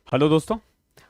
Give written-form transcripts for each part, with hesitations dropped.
Hello दोस्तों।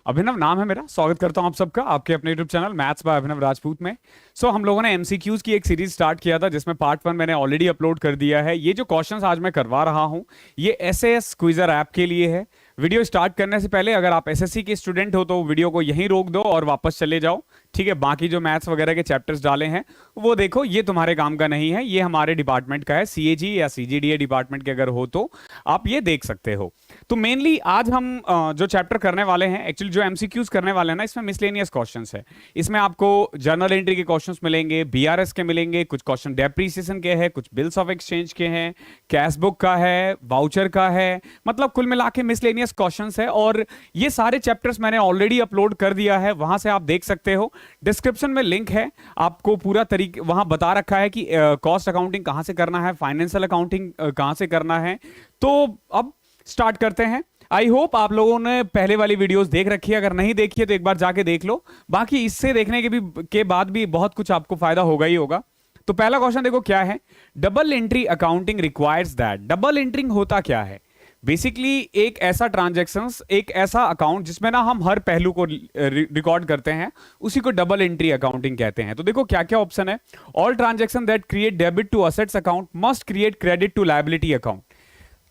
अभिनव नाम है मेरा। स्वागत करता हूं आप सबका आपके अपने यूट्यूब चैनल मैथ्स बाय अभिनव राजपूत में। हम लोगों ने एमसीक्यूज की एक सीरीज स्टार्ट किया था जिसमें पार्ट 1 मैंने ऑलरेडी अपलोड कर दिया है। ये जो क्वेश्चंस आज मैं करवा रहा हूं ये एसएएस क्विजर ऐप के लिए है। वीडियो स्टार्ट करने से पहले अगर आप एसएससी के स्टूडेंट हो तो वीडियो को यहीं रोक दो और वापस चले जाओ। ठीक है, बाकी जो मैथ्स वगैरह के चैप्टर्स डाले हैं वो देखो, ये तुम्हारे काम का नहीं है, ये हमारे डिपार्टमेंट का है। सीएजी या सीजीडीए डिपार्टमेंट के अगर हो तो आप ये देख सकते हो। तो मेनली आज हम जो चैप्टर करने वाले हैं, एक्चुअली जो एमसीक्यूज करने वाले हैं ना, इसमें मिसलेनियस क्वेश्चंस है। इसमें आपको जर्नल एंट्री के क्वेश्चंस मिलेंगे, बीआरएस के मिलेंगे, कुछ क्वेश्चन डेप्रीसिएशन के हैं, कुछ बिल्स ऑफ एक्सचेंज के हैं, कैश बुक का है, वाउचर का है, मतलब कुल मिला के मिसलेनियस क्वेश्चंस है। और ये सारे चैप्टर्स मैंने ऑलरेडी अपलोड कर दिया है, वहां से आप देख सकते हो। डिस्क्रिप्शन में लिंक है, आपको पूरा तरीके वहां बता रखा है कि कॉस्ट अकाउंटिंग कहां से करना है, फाइनेंशियल अकाउंटिंग कहां से करना है। तो अब स्टार्ट करते हैं। आई होप आप लोगों ने पहले वाली वीडियोस देख रखी है, अगर नहीं देखी है तो एक बार जाके देख लो। बाकी इससे देखने के बाद भी बहुत कुछ आपको फायदा होगा ही होगा। तो पहला क्वेश्चन देखो क्या है। Double entry accounting requires that. Double entering होता क्या है? बेसिकली एक ऐसा ट्रांजैक्शंस, एक ऐसा अकाउंट जिसमें ना हम हर पहलू को रिकॉर्ड करते हैं, उसी को डबल एंट्री अकाउंटिंग कहते हैं। तो देखो क्या क्या ऑप्शन है। All transaction that create debit to assets account must create credit to liability account.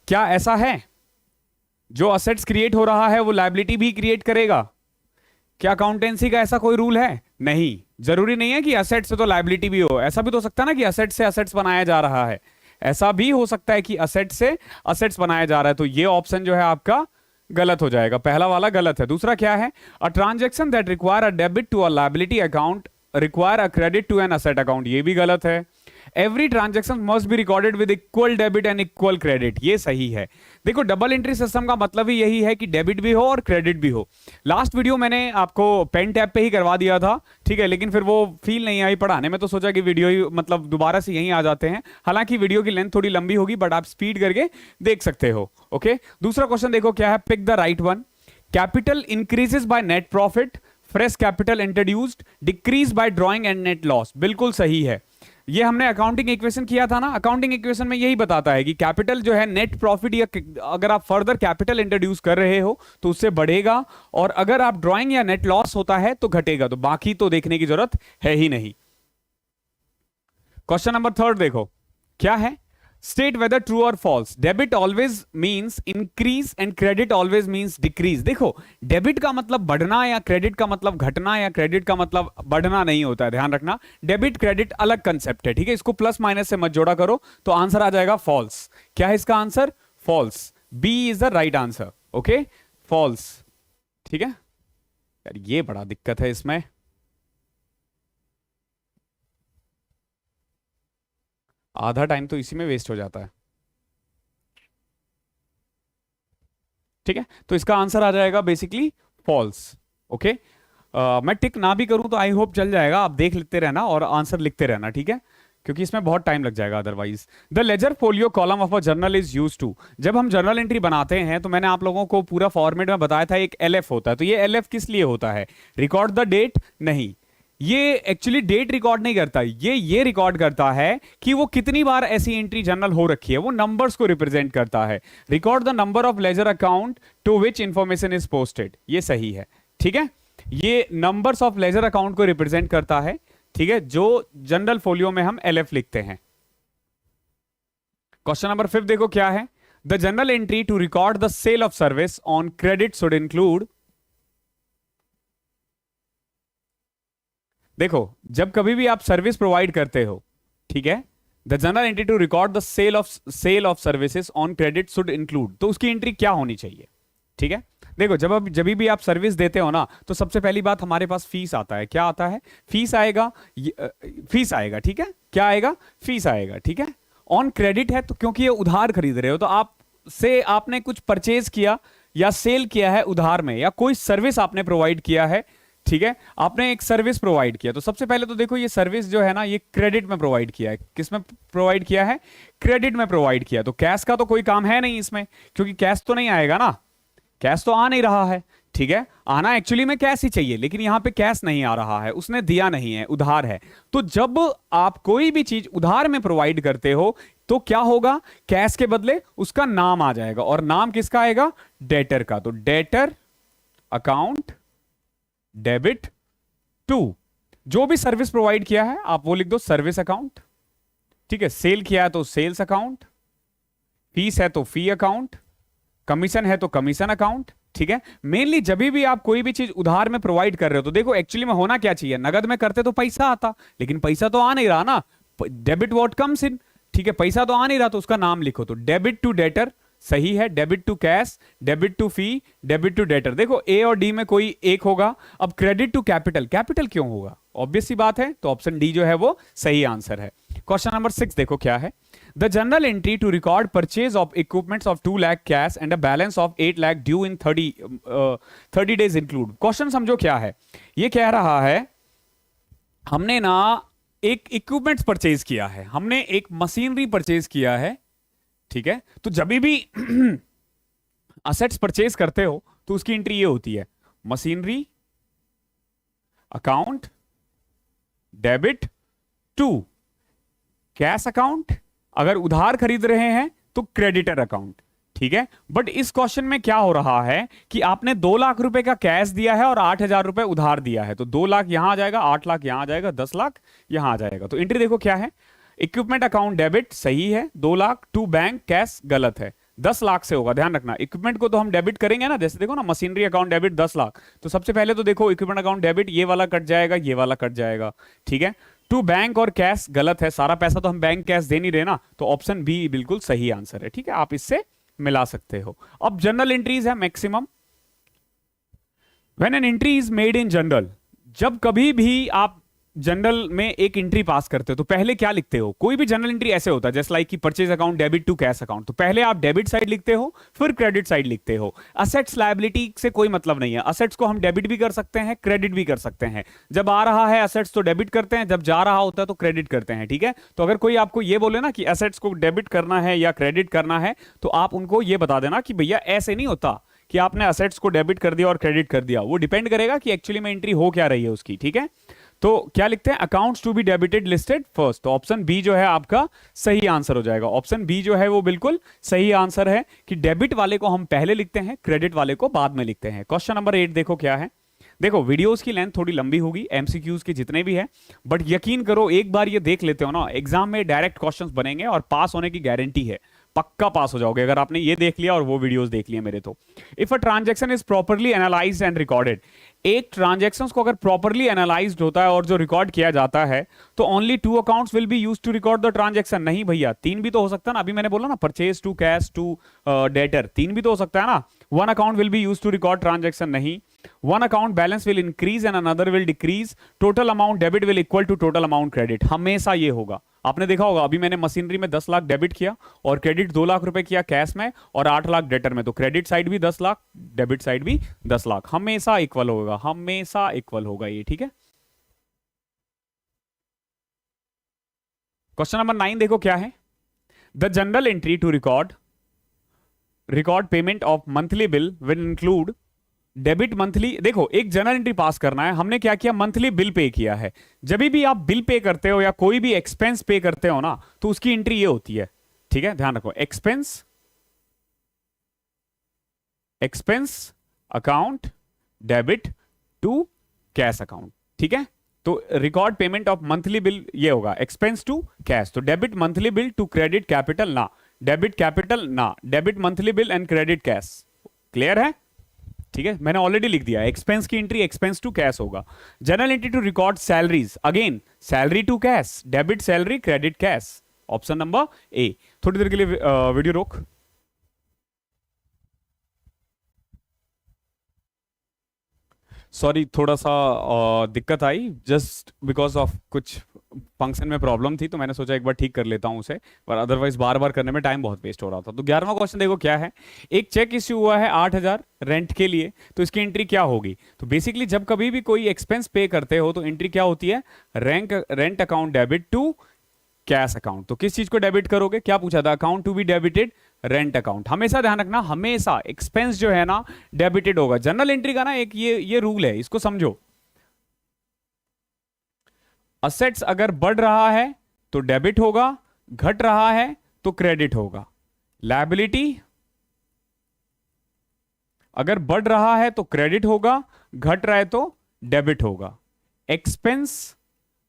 क्या ऐसा है? जो असेट्स क्रिएट हो रहा है वो लायबिलिटी भी क्रिएट करेगा? क्या अकाउंटेंसी का ऐसा कोई रूल है? नहीं, जरूरी नहीं है कि असेट से तो लायबिलिटी भी हो। ऐसा भी तो सकता है ना कि असेट से असेट्स बनाया जा रहा है, ऐसा भी हो सकता है कि असेट से असेट्स बनाया जा रहा है। तो ये ऑप्शन जो है आपका गलत हो जाएगा, पहला वाला गलत है। दूसरा क्या है? A transaction that require a debit to a liability account require a credit to an asset account, ये भी गलत है। Every transaction must be recorded with equal debit and equal credit, ये सही है। देखो डबल एंट्री सिस्टम का मतलब ही यही है कि डेबिट भी हो और क्रेडिट भी हो। लास्ट वीडियो मैंने आपको पेन टैब पे ही करवा दिया था, ठीक है, लेकिन फिर वो फील नहीं आई पढ़ाने में, तो सोचा कि वीडियो ही मतलब दोबारा से यहीं आ जाते हैं। हालांकि वीडियो की लेंथ थोड़ी लंबी होगी बट आप स्पीड करके देख सकते हो। ओके, दूसरा क्वेश्चन देखो क्या है। Pick the right one. Capital increases by net profit, fresh capital introduced, decrease by drawing and net loss, बिल्कुल सही है। ये हमने अकाउंटिंग इक्वेशन किया था ना, अकाउंटिंग इक्वेशन में यही बताता है कि कैपिटल जो है नेट प्रॉफिट, या अगर आप फर्दर कैपिटल इंट्रोड्यूस कर रहे हो तो उससे बढ़ेगा, और अगर आप ड्राइंग या नेट लॉस होता है तो घटेगा। तो बाकी तो देखने की जरूरत है ही नहीं। क्वेश्चन नंबर 3 देखो क्या है। स्टेट वेदर ट्रू और false. Debit always means increase and credit always means decrease. देखो डेबिट का मतलब बढ़ना या क्रेडिट का मतलब घटना या क्रेडिट का मतलब बढ़ना नहीं होता है, ध्यान रखना। डेबिट क्रेडिट अलग कंसेप्ट है, ठीक है, इसको प्लस माइनस से मत जोड़ा करो। तो आंसर आ जाएगा फॉल्स। क्या है इसका answer? False. B is the right answer. Okay, false. ठीक है यार, ये बड़ा दिक्कत है इसमें। आधा टाइम तो इसी में वेस्ट हो जाता है। ठीक है, तो इसका आंसर आ जाएगा बेसिकली फॉल्स। ओके, मैं टिक ना भी करूं तो आई होप चल जाएगा, आप देख लेते रहना और आंसर लिखते रहना, ठीक है, क्योंकि इसमें बहुत टाइम लग जाएगा otherwise. The ledger folio column of a journal is use to. जब हम जर्नल एंट्री बनाते हैं तो मैंने आप लोगों को पूरा फॉर्मेट में बताया था, एक एलएफ होता है। तो ये एलएफ किस लिए होता है? Record the date? नहीं, ये एक्चुअली डेट रिकॉर्ड नहीं करता, ये रिकॉर्ड करता है कि वो कितनी बार ऐसी एंट्री जर्नल हो रखी है, वो नंबर्स को रिप्रेजेंट करता है। Record the number of ledger account to which information is posted, ये सही है। ठीक है, ये नंबर्स ऑफ लेजर अकाउंट को रिप्रेजेंट करता है, ठीक है, जो जनरल फोलियो में हम एलएफ लिखते हैं। क्वेश्चन नंबर 5 देखो क्या है। The general entry to record the sale of service on credit should include. देखो जब कभी भी आप सर्विस प्रोवाइड करते हो, ठीक है, the general entry to record the sale of services on credit should include, तो उसकी एंट्री क्या होनी चाहिए? ठीक है, देखो जब भी आप सर्विस देते हो ना, तो सबसे पहली बात हमारे पास फीस आता है। क्या आता है? फीस आएगा, फीस आएगा, ठीक है, क्या आएगा? फीस आएगा, ठीक है। ऑन क्रेडिट है तो क्योंकि ये उधार खरीद रहे हो, तो आपने कुछ परचेज किया या सेल किया है उधार में, या कोई सर्विस आपने प्रोवाइड किया है, ठीक है, आपने एक सर्विस प्रोवाइड किया। तो सबसे पहले तो देखो ये सर्विस जो है ना, ये क्रेडिट में प्रोवाइड किया है। किस में प्रोवाइड किया है? क्रेडिट में प्रोवाइड किया। तो कैश का तो कोई काम है नहीं इसमें, क्योंकि कैश तो नहीं आएगा ना, कैश तो आ नहीं रहा है, ठीक है, आना एक्चुअली में कैश ही चाहिए, लेकिन यहां पे कैश नहीं आ रहा है, उसने दिया नहीं है, उधार है। तो जब आप कोई भी चीज उधार में प्रोवाइड करते हो तो क्या होगा? कैश के बदले उसका नाम आ जाएगा, और नाम किसका आएगा? डेटर का। तो डेटर अकाउंट डेबिट टू, जो भी सर्विस प्रोवाइड किया है आप वो लिख दो सर्विस अकाउंट, ठीक है। सेल किया है तो सेल्स अकाउंट, फीस है तो फी अकाउंट, कमीशन है तो कमीशन अकाउंट, ठीक है। मेनली जब भी आप कोई भी चीज उधार में प्रोवाइड कर रहे हो तो देखो एक्चुअली में होना क्या चाहिए, नगद में करते तो पैसा आता, लेकिन पैसा तो आ नहीं रहा ना, डेबिट व्हाट कम्स इन, ठीक है। पैसा तो आ नहीं रहा तो उसका नाम लिखो, तो डेबिट टू डेटर सही है, debit to cash, debit to fee, debit to debtor. देखो ए और डी में कोई एक होगा। अब क्रेडिट टू कैपिटल, कैपिटल क्यों होगा, ऑब्वियस सी बात है, तो ऑप्शन डी जो है वो सही आंसर है। क्वेश्चन नंबर 6 देखो क्या है। The general entry to record purchase of equipments of 2 lakh cash and a balance of 8 lakh due in 30 days include. Question समझो क्या है, ये कह रहा है हमने ना एक इक्विपमेंट्स परचेज किया है, हमने एक मशीनरी परचेज किया है, ठीक है। तो जब भी असेट्स परचेज करते हो तो उसकी एंट्री ये होती है, machinery account debit to cash account, अगर उधार खरीद रहे हैं तो क्रेडिटर अकाउंट, ठीक है। बट इस क्वेश्चन में क्या हो रहा है कि आपने 2 लाख रुपए का कैश दिया है और 8,000 रुपए उधार दिया है, तो 2 लाख यहां आ जाएगा, 8 लाख यहां आ जाएगा, 10 लाख यहां आ जाएगा। तो एंट्री देखो क्या है, इक्विपमेंट अकाउंट डेबिट सही है, 2 लाख, टू बैंक कैश गलत है, 10 लाख से होगा, ध्यान रखना। इक्विपमेंट को तो हम डेबिट करेंगे ना, जैसे देखो ना मशीनरी अकाउंट डेबिट 10 लाख, तो सबसे पहले तो देखो इक्विपमेंट अकाउंट डेबिट ये वाला कट जाएगा, ये वाला कट जाएगा, ठीक है। टू बैंक और कैश गलत है, सारा पैसा तो हम बैंक कैश दे नहीं रहे ना, तो ऑप्शन बी बिल्कुल सही आंसर है, ठीक है। आप इससे मिला सकते हो। अब जनरल एंट्रीज है maximum. When an entry is made in general, जब कभी भी आप जनरल में एक एंट्री पास करते हो तो पहले क्या लिखते हो, कोई भी जनरल एंट्री ऐसे होता है जैसे लाइक कि purchase account debit to cash account, तो पहले आप डेबिट साइड लिखते हो फिर क्रेडिट साइड लिखते हो। असेट्स लायबिलिटी से कोई मतलब नहीं है, असेट्स को हम डेबिट भी कर सकते हैं क्रेडिट भी कर सकते हैं। जब आ रहा है असेट्स तो डेबिट करते हैं, जब जा रहा होता है तो क्रेडिट करते हैं, ठीक है। तो अगर कोई आपको ये बोले ना कि असेट्स को डेबिट करना है या क्रेडिट करना है, तो आप उनको ये बता देना कि भैया ऐसे नहीं होता कि आपने असेट्स को डेबिट कर दिया और क्रेडिट कर दिया, वो डिपेंड करेगा कि एक्चुअली में एंट्री हो क्या रही है उसकी, ठीक है। तो क्या लिखते हैं, accounts to be debited listed first, तो ऑप्शन बी जो है आपका सही आंसर हो जाएगा। ऑप्शन बी जो है वो बिल्कुल सही आंसर है कि डेबिट वाले को हम पहले लिखते हैं, क्रेडिट वाले को बाद में लिखते हैं। क्वेश्चन नंबर 8 देखो क्या है। देखो वीडियोस की लेंथ थोड़ी लंबी होगी, एमसीक्यूज के जितने भी है, बट यकीन करो एक बार ये देख लेते हो ना, एग्जाम में डायरेक्ट क्वेश्चंस बनेंगे और पास होने की गारंटी है, पक्का पास हो जाओगे अगर आपने ये देख लिया और वो वीडियोस देख लिए मेरे। तो if a transaction is properly analysed and recorded, एक ट्रांजैक्शंस को अगर प्रॉपर्ली एनालाइज्ड होता है और जो रिकॉर्ड किया जाता है, तो only 2 accounts will be used to record the transaction. नहीं भैया, 3 भी तो हो सकता है ना, अभी मैंने बोला ना purchase to cash to debtor, 3 भी तो हो सकता है ना। 1 account will be used to record transaction नहीं, 1 account balance will increase and another will decrease, total amount debit will equal to total amount credit, हमेशा ये होगा। आपने देखा होगा अभी मैंने मशीनरी में 10 लाख डेबिट किया और क्रेडिट 2 लाख रुपए किया कैश में और 8 लाख डेटर में, तो क्रेडिट साइड भी 10 लाख, डेबिट साइड भी 10 लाख, हमेशा इक्वल होगा, हमेशा इक्वल होगा ये, ठीक है। क्वेश्चन नंबर 9 देखो क्या है। The general entry to record payment of monthly bill will include debit monthly. देखो एक जनरल एंट्री पास करना है, हमने क्या किया, मंथली बिल पे किया है। जब भी आप बिल पे करते हो या कोई भी एक्सपेंस पे करते हो ना, तो उसकी एंट्री ये होती है, ठीक है, ध्यान रखो। Expense account debit to cash account, ठीक है। तो record payment of monthly bill ये होगा एक्सपेंस टू कैश, तो debit monthly bill to credit capital ना, डेबिट कैपिटल ना, debit monthly bill and credit cash. Clear है, ठीक है, मैंने ऑलरेडी लिख दिया, एक्सपेंस की एंट्री एक्सपेंस टू कैश होगा। General entry to record salaries, again salary to cash, debit salary credit cash, option number A. थोड़ी देर के लिए वीडियो रोक। सॉरी, थोड़ा सा दिक्कत आई जस्ट बिकॉज ऑफ कुछ फंक्शन में प्रॉब्लम थी, तो मैंने सोचा एक बार ठीक कर लेता हूं उसे, पर अदरवाइज बार बार करने में टाइम बहुत वेस्ट हो रहा था। तो 11वां क्वेश्चन देखो क्या है। एक चेक इश्यू हुआ है 8,000 रेंट के लिए, तो इसकी एंट्री क्या होगी। तो बेसिकली जब कभी भी कोई एक्सपेंस पे करते हो तो एंट्री क्या होती है, rent account debit to cash account. तो किस चीज को डेबिट करोगे, क्या पूछा था, account to be debited rent account. हमेशा ध्यान रखना, हमेशा एक्सपेंस जो है ना डेबिटेड होगा। जनरल एंट्री का ना एक ये रूल है, इसको समझो। असेट्स अगर बढ़ रहा है तो डेबिट होगा, घट रहा है तो क्रेडिट होगा। लायबिलिटी अगर बढ़ रहा है तो क्रेडिट होगा, घट रहा है तो डेबिट होगा। एक्सपेंस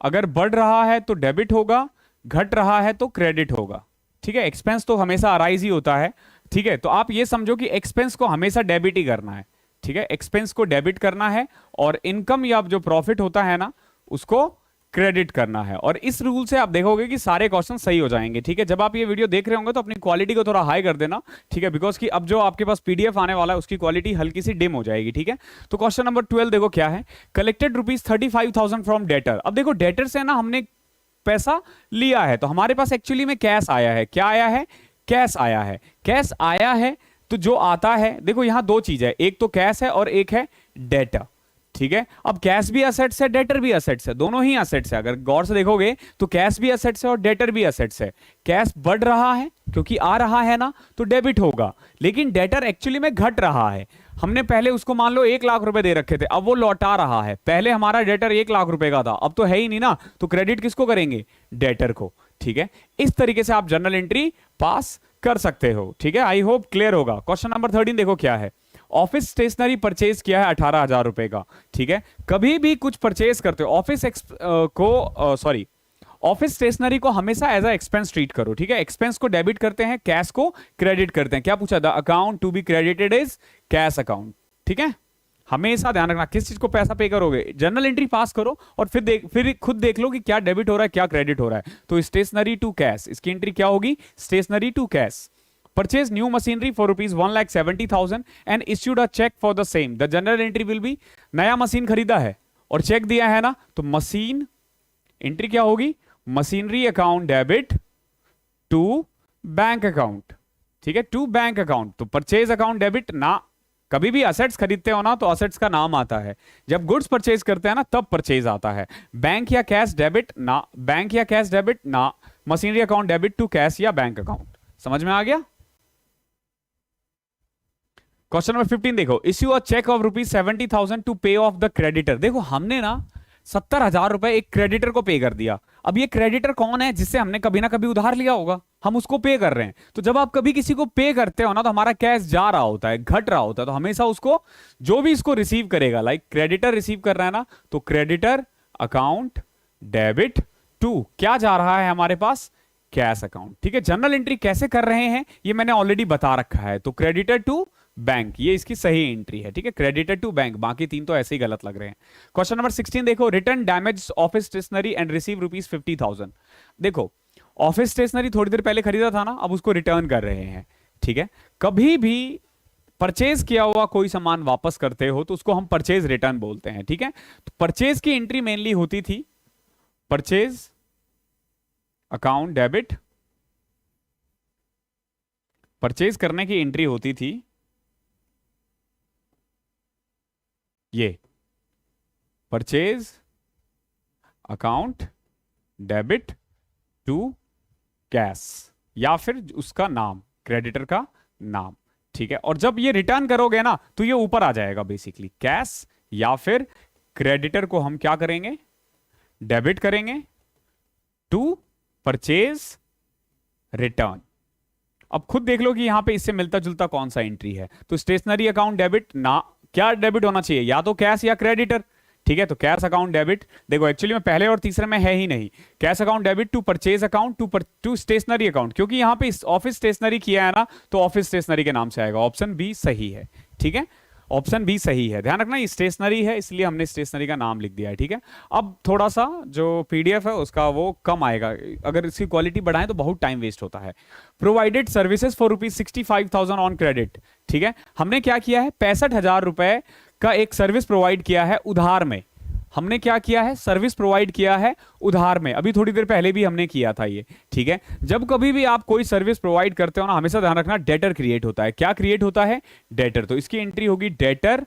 अगर बढ़ रहा है तो डेबिट होगा, घट रहा है तो क्रेडिट होगा। ठीक है, एक्सपेंस तो हमेशा अराइज ही होता है। ठीक है, तो आप ये समझो कि एक्सपेंस को हमेशा डेबिट ही करना है। ठीक है, एक्सपेंस को डेबिट करना है और इनकम या जो प्रॉफिट होता है ना उसको क्रेडिट करना है। और इस रूल से आप देखोगे कि सारे क्वेश्चन सही हो जाएंगे। ठीक है, जब आप ये वीडियो देख रहे होंगे तो अपनी क्वालिटी को थोड़ा हाई कर देना। ठीक है, बिकॉज कि अब जो आपके पास पीडीएफ आने वाला है उसकी क्वालिटी हल्की सी डिम हो जाएगी। ठीक है, तो क्वेश्चन नंबर 12 देखो क्या है। Collected ₹35,000 from debtor. अब देखो डेटर से ना हमने पैसा लिया है तो हमारे पास एक्चुअली में कैश आया है। क्या आया है? कैश आया है। कैश आया है तो जो आता है, देखो यहां दो चीज है, एक तो कैश है और एक है डेटर। ठीक है, अब कैश भी असेट्स है, डेटर भी असेट्स है, दोनों ही असेट्स है। अगर गौर से देखोगे तो कैश भी असेट्स है और डेटर भी असेट्स है। कैश बढ़ रहा है क्योंकि आ रहा है ना तो डेबिट होगा, लेकिन डेटर एक्चुअली में घट रहा है। हमने पहले उसको मान लो 1 लाख रुपए दे रखे थे, अब वो लौटा रहा है। पहले हमारा डेटर 1 लाख रुपए का था, अब तो है ही नहीं ना, तो क्रेडिट किसको करेंगे? डेटर को। ठीक है, इस तरीके से आप जर्नल एंट्री पास कर सकते हो। ठीक है, आई होप क्लियर होगा। क्वेश्चन नंबर 13 देखो क्या है। ऑफिस स्टेशनरी परचेज किया है 18,000 रुपए का। ठीक है, कभी भी कुछ परचेज करते हो ऑफिस स्टेशनरी को हमेशा एज अ एक्सपेंस ट्रीट करो। ठीक है, एक्सपेंस को डेबिट करते हैं, कैश को क्रेडिट करते हैं। क्या पूछा? The account to be credited is cash account. ठीक है, हमेशा ध्यान रखना किस चीज को पैसा पे करोगे। जर्नल एंट्री पास करो और फिर खुद देख लो कि क्या डेबिट हो रहा है क्या क्रेडिट हो रहा है। तो स्टेशनरी टू कैश, इसकी एंट्री क्या होगी? Stationery to cash. Purchase new machinery for ₹1,70,000 and issued a check for the same. The general entry will be, नया मशीन खरीदा है और चेक दिया है ना, तो मशीन एंट्री क्या होगी? Machinery account debit to bank account. ठीक है, टू बैंक अकाउंट। तो परचेज अकाउंट डेबिट ना, कभी भी असेट्स खरीदते हो ना तो असेट्स का नाम आता है। जब गुड्स परचेज करते हैं ना तब परचेज आता है। बैंक या कैश डेबिट ना, बैंक या कैश डेबिट ना, machinery account debit to cash या बैंक अकाउंट। समझ में आ गया? क्वेश्चन नंबर 15 देखो। Issue a cheque of ₹70,000 to pay off the creditor. देखो हमने ना 70,000 रुपए एक क्रेडिटर को पे कर दिया। अब ये क्रेडिटर कौन है? जिससे हमने कभी ना कभी उधार लिया होगा, हम उसको पे कर रहे हैं। तो जब आप कभी किसी को पे करते हो ना तो हमारा कैश जा रहा होता है, घट रहा होता है। तो हमेशा उसको, जो भी इसको रिसीव करेगा, लाइक क्रेडिटर रिसीव कर रहा है ना, तो क्रेडिटर अकाउंट डेबिट टू क्या जा रहा है हमारे पास? Cash account. ठीक है, जर्नल एंट्री कैसे कर रहे हैं ये मैंने ऑलरेडी बता रखा है। तो क्रेडिटर टू बैंक, ये इसकी सही एंट्री है। ठीक है, क्रेडिटर टू बैंक, बाकी तीन तो ऐसे ही गलत लग रहे हैं। क्वेश्चन नंबर 16 देखो। Return damage office stationery and receive ₹50,000। देखो ऑफिस स्टेशनरी थोड़ी देर पहले खरीदा था ना, अब उसको रिटर्न कर रहे हैं। ठीक है, कभी भी परचेज किया हुआ कोई सामान वापस करते हो तो उसको हम परचेज रिटर्न बोलते हैं। ठीक है, तो परचेज की एंट्री मेनली होती थी परचेज अकाउंट डेबिट, परचेज करने की एंट्री होती थी ये purchase account debit to cash, या फिर उसका नाम, क्रेडिटर का नाम। ठीक है, और जब ये रिटर्न करोगे ना तो ये ऊपर आ जाएगा बेसिकली कैश, या फिर क्रेडिटर को हम क्या करेंगे? डेबिट करेंगे टू परचेज रिटर्न। अब खुद देख लो कि यहां पे इससे मिलता जुलता कौन सा एंट्री है। तो स्टेशनरी अकाउंट डेबिट ना, क्या डेबिट होना चाहिए? या तो कैश या क्रेडिटर। ठीक है, तो कैश अकाउंट डेबिट, देखो एक्चुअली में पहले और तीसरे में है ही नहीं। Cash account debit to purchase account to stationery account, क्योंकि यहां पे ऑफिस स्टेशनरी किया है ना तो ऑफिस स्टेशनरी के नाम से आएगा। ऑप्शन बी सही है। ठीक है, ऑप्शन बी सही है। ध्यान रखना ये स्टेशनरी है इसलिए हमने स्टेशनरी का नाम लिख दिया है। ठीक है, अब थोड़ा सा जो पीडीएफ है उसका वो कम आएगा, अगर इसकी क्वालिटी बढ़ाएं तो बहुत टाइम वेस्ट होता है। Provided services for ₹65,000 on credit. ठीक है, हमने क्या किया है? 65,000 रुपए का एक सर्विस प्रोवाइड किया है उधार में। हमने क्या किया है? सर्विस प्रोवाइड किया है उधार में। अभी थोड़ी देर पहले भी हमने किया था ये। ठीक है, जब कभी भी आप कोई सर्विस प्रोवाइड करते हो ना, हमेशा ध्यान रखना डेटर क्रिएट होता है। क्या क्रिएट होता है? डेटर। तो इसकी एंट्री होगी debtor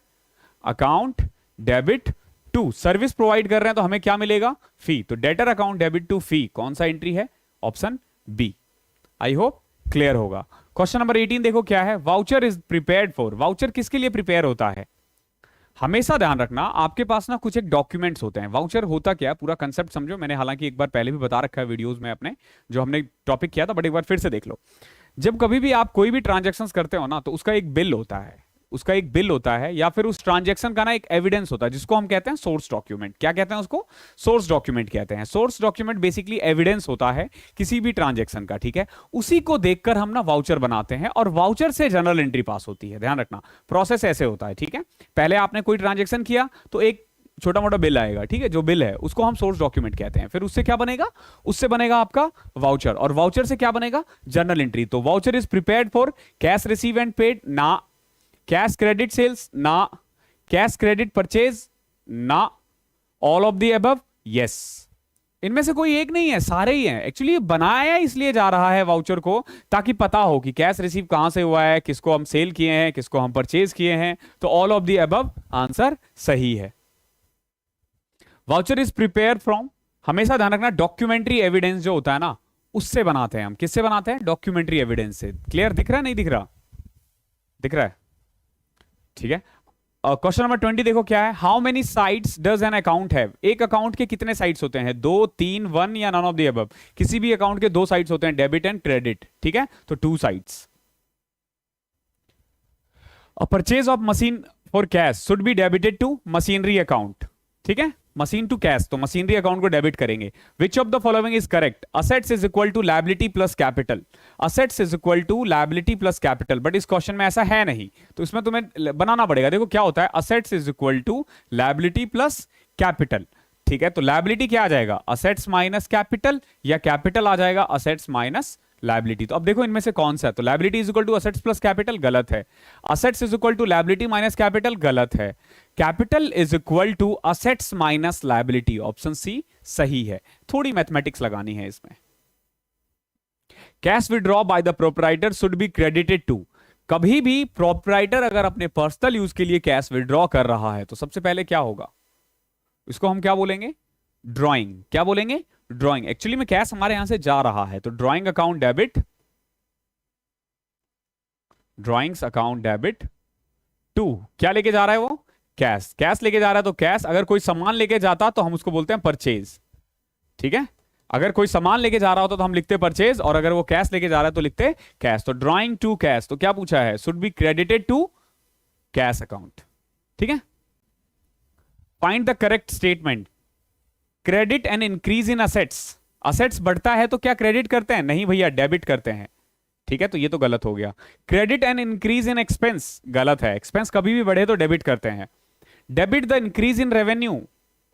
account debit to, service provide कर रहे हैं तो हमें क्या मिलेगा? फी। तो debtor account debit to fee कौन सा एंट्री है? Option B. I hope clear होगा। क्वेश्चन नंबर 18 देखो क्या है। Voucher is prepared for. Voucher किसके लिए प्रिपेयर होता है? हमेशा ध्यान रखना आपके पास ना कुछ एक डॉक्यूमेंट्स होते हैं। वाउचर होता क्या है, पूरा कंसेप्ट समझो। मैंने हालांकि एक बार पहले भी बता रखा है वीडियोस में अपने, जो हमने टॉपिक किया था, बट एक बार फिर से देख लो। जब कभी भी आप कोई भी ट्रांजैक्शंस करते हो ना तो उसका एक बिल होता है। उसका एक बिल होता है या फिर उस ट्रांजैक्शन का ना एक एविडेंस होता है जिसको हम कहते हैं सोर्स डॉक्यूमेंट। क्या कहते हैं उसको? सोर्स डॉक्यूमेंट कहते हैं। सोर्स डॉक्यूमेंट बेसिकली एविडेंस होता है किसी भी ट्रांजैक्शन का, ठीक है। उसी को देखकर हम ना वाउचर बनाते हैं और वाउचर से जर्नल एंट्री पास होती है। ध्यान रखना, प्रोसेस ऐसे होता है, ठीक है। पहले आपने कोई ट्रांजैक्शन किया तो एक छोटा मोटा बिल आएगा, ठीक है। जो बिल है उसको हम सोर्स डॉक्यूमेंट कहते हैं। फिर उससे क्या बनेगा? उससे बनेगा आपका वाउचर, और वाउचर से क्या बनेगा? Journal entry. तो voucher is prepared for cash receive and paid, ना कैश क्रेडिट सेल्स, ना कैश क्रेडिट परचेज, ना all of the above, yes. इनमें से कोई एक नहीं है, सारे ही हैं। एक्चुअली बनाया इसलिए जा रहा है वाउचर को ताकि पता हो कि कैश रिसीव कहां से हुआ है, किसको हम सेल किए हैं, किसको हम परचेज किए हैं। तो all of the above answer सही है। वाउचर इज प्रिपेयर फ्रॉम, हमेशा ध्यान रखना, डॉक्यूमेंट्री एविडेंस जो होता है ना उससे बनाते हैं हम। किससे बनाते हैं? डॉक्यूमेंट्री एविडेंस से। क्लियर दिख रहा है? नहीं दिख रहा? दिख रहा है, ठीक है। क्वेश्चन नंबर 20 देखो क्या है। How many sites does an account have? एक अकाउंट के कितने साइट्स होते हैं? 2, 3, 1 या नन ऑफ द अबव? किसी भी अकाउंट के 2 साइट्स होते हैं, डेबिट एंड क्रेडिट, ठीक है। तो 2 sides. A purchase of machine for cash should be debited to machinery account, ठीक है। मशीन टू कैश, तो मशीनरी अकाउंट को डेबिट करेंगे। Which of the following is correct? Assets is equal to liability plus capital. Assets is equal to liability plus capital, but इस question में ऐसा है नहीं, तो इसमें तुम्हें बनाना पड़ेगा। देखो क्या होता है, assets is equal to liability plus capital, ठीक है। तो लायबिलिटी क्या आ जाएगा? असेट्स माइनस कैपिटल, या कैपिटल आ जाएगा असेट्स माइनस लायबिलिटी। तो अब देखो इनमें से कौन सा है। तो liability is equal to assets plus capital, गलत है। Assets is equal to liability minus capital, गलत है। Capital is equal to assets minus liability, option C सही है। थोड़ी मैथमेटिक्स लगानी है इसमें। Cash withdraw by the proprietor should be credited to. कभी भी प्रोप्राइटर अगर अपने पर्सनल यूज के लिए कैश विड्रॉ कर रहा है तो सबसे पहले क्या होगा? इसको हम क्या बोलेंगे? ड्रॉइंग। क्या बोलेंगे? ड्रॉइंग। एक्चुअली में कैश हमारे यहां से जा रहा है, तो drawing account debit, drawings account debit to, क्या लेके जा रहा है वो? कैश। कैश लेके जा रहा है तो कैश। अगर कोई सामान लेके जाता तो हम उसको बोलते हैं परचेज, ठीक है। अगर कोई सामान लेके जा रहा होता तो हम लिखते परचेज, और अगर वो कैश लेके जा रहा है तो लिखते कैश। तो ड्रॉइंग टू कैश, तो क्या पूछा है? Should be credited to cash account, ठीक है। Find the correct statement. Credit and increase in assets, assets बढ़ता है तो क्या क्रेडिट करते हैं? नहीं भैया, डेबिट करते हैं, ठीक है। तो ये तो गलत हो गया। Credit and increase in expense, गलत है। एक्सपेंस कभी भी बढ़े तो डेबिट करते हैं। Debit the increase in revenue,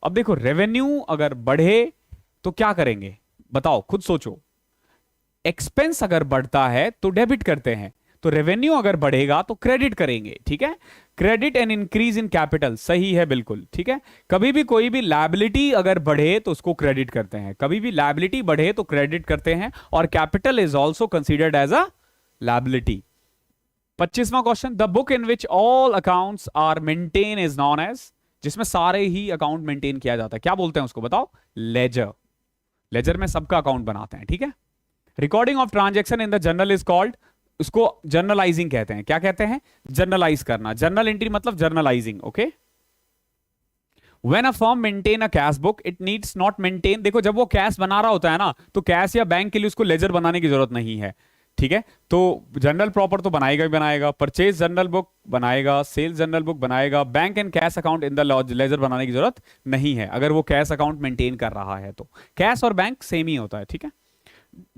अब देखो रेवेन्यू अगर बढ़े तो क्या करेंगे? बताओ, खुद सोचो। एक्सपेंस अगर बढ़ता है तो डेबिट करते हैं, तो रेवेन्यू अगर बढ़ेगा तो क्रेडिट करेंगे, ठीक है। Credit and increase in capital, सही है बिल्कुल, ठीक है। कभी भी कोई भी लायबिलिटी अगर बढ़े तो उसको क्रेडिट करते हैं, कभी भी लायबिलिटी बढ़े तो क्रेडिट करते हैं, और capital is also considered as a liability. 25वां question. The book in which all accounts are maintain is known as, जिसमें सारे ही अकाउंट मेंटेन किया जाता है, क्या बोलते हैं उसको? बताओ। लेजर। लेजर में सबका अकाउंट बनाते हैं, ठीक है। Recording of transaction in the journal is called, उसको जर्नलाइजिंग कहते हैं। क्या कहते हैं? जर्नलाइज करना। जर्नल एंट्री मतलब journalising, okay. When a firm maintain a cash book, it needs not maintain, देखो जब वो कैश बना रहा होता है ना तो कैश या बैंक के लिए उसको लेजर बनाने की जरूरत नहीं है, ठीक है। तो जनरल प्रॉपर तो बनाएगा ही बनाएगा, परचेज जनरल बुक बनाएगा, सेल्स जनरल बुक बनाएगा, bank and cash account in the ledger बनाने की जरूरत नहीं है अगर वो कैश अकाउंट मेंटेन कर रहा है तो। कैश और बैंक सेम ही होता है, ठीक है।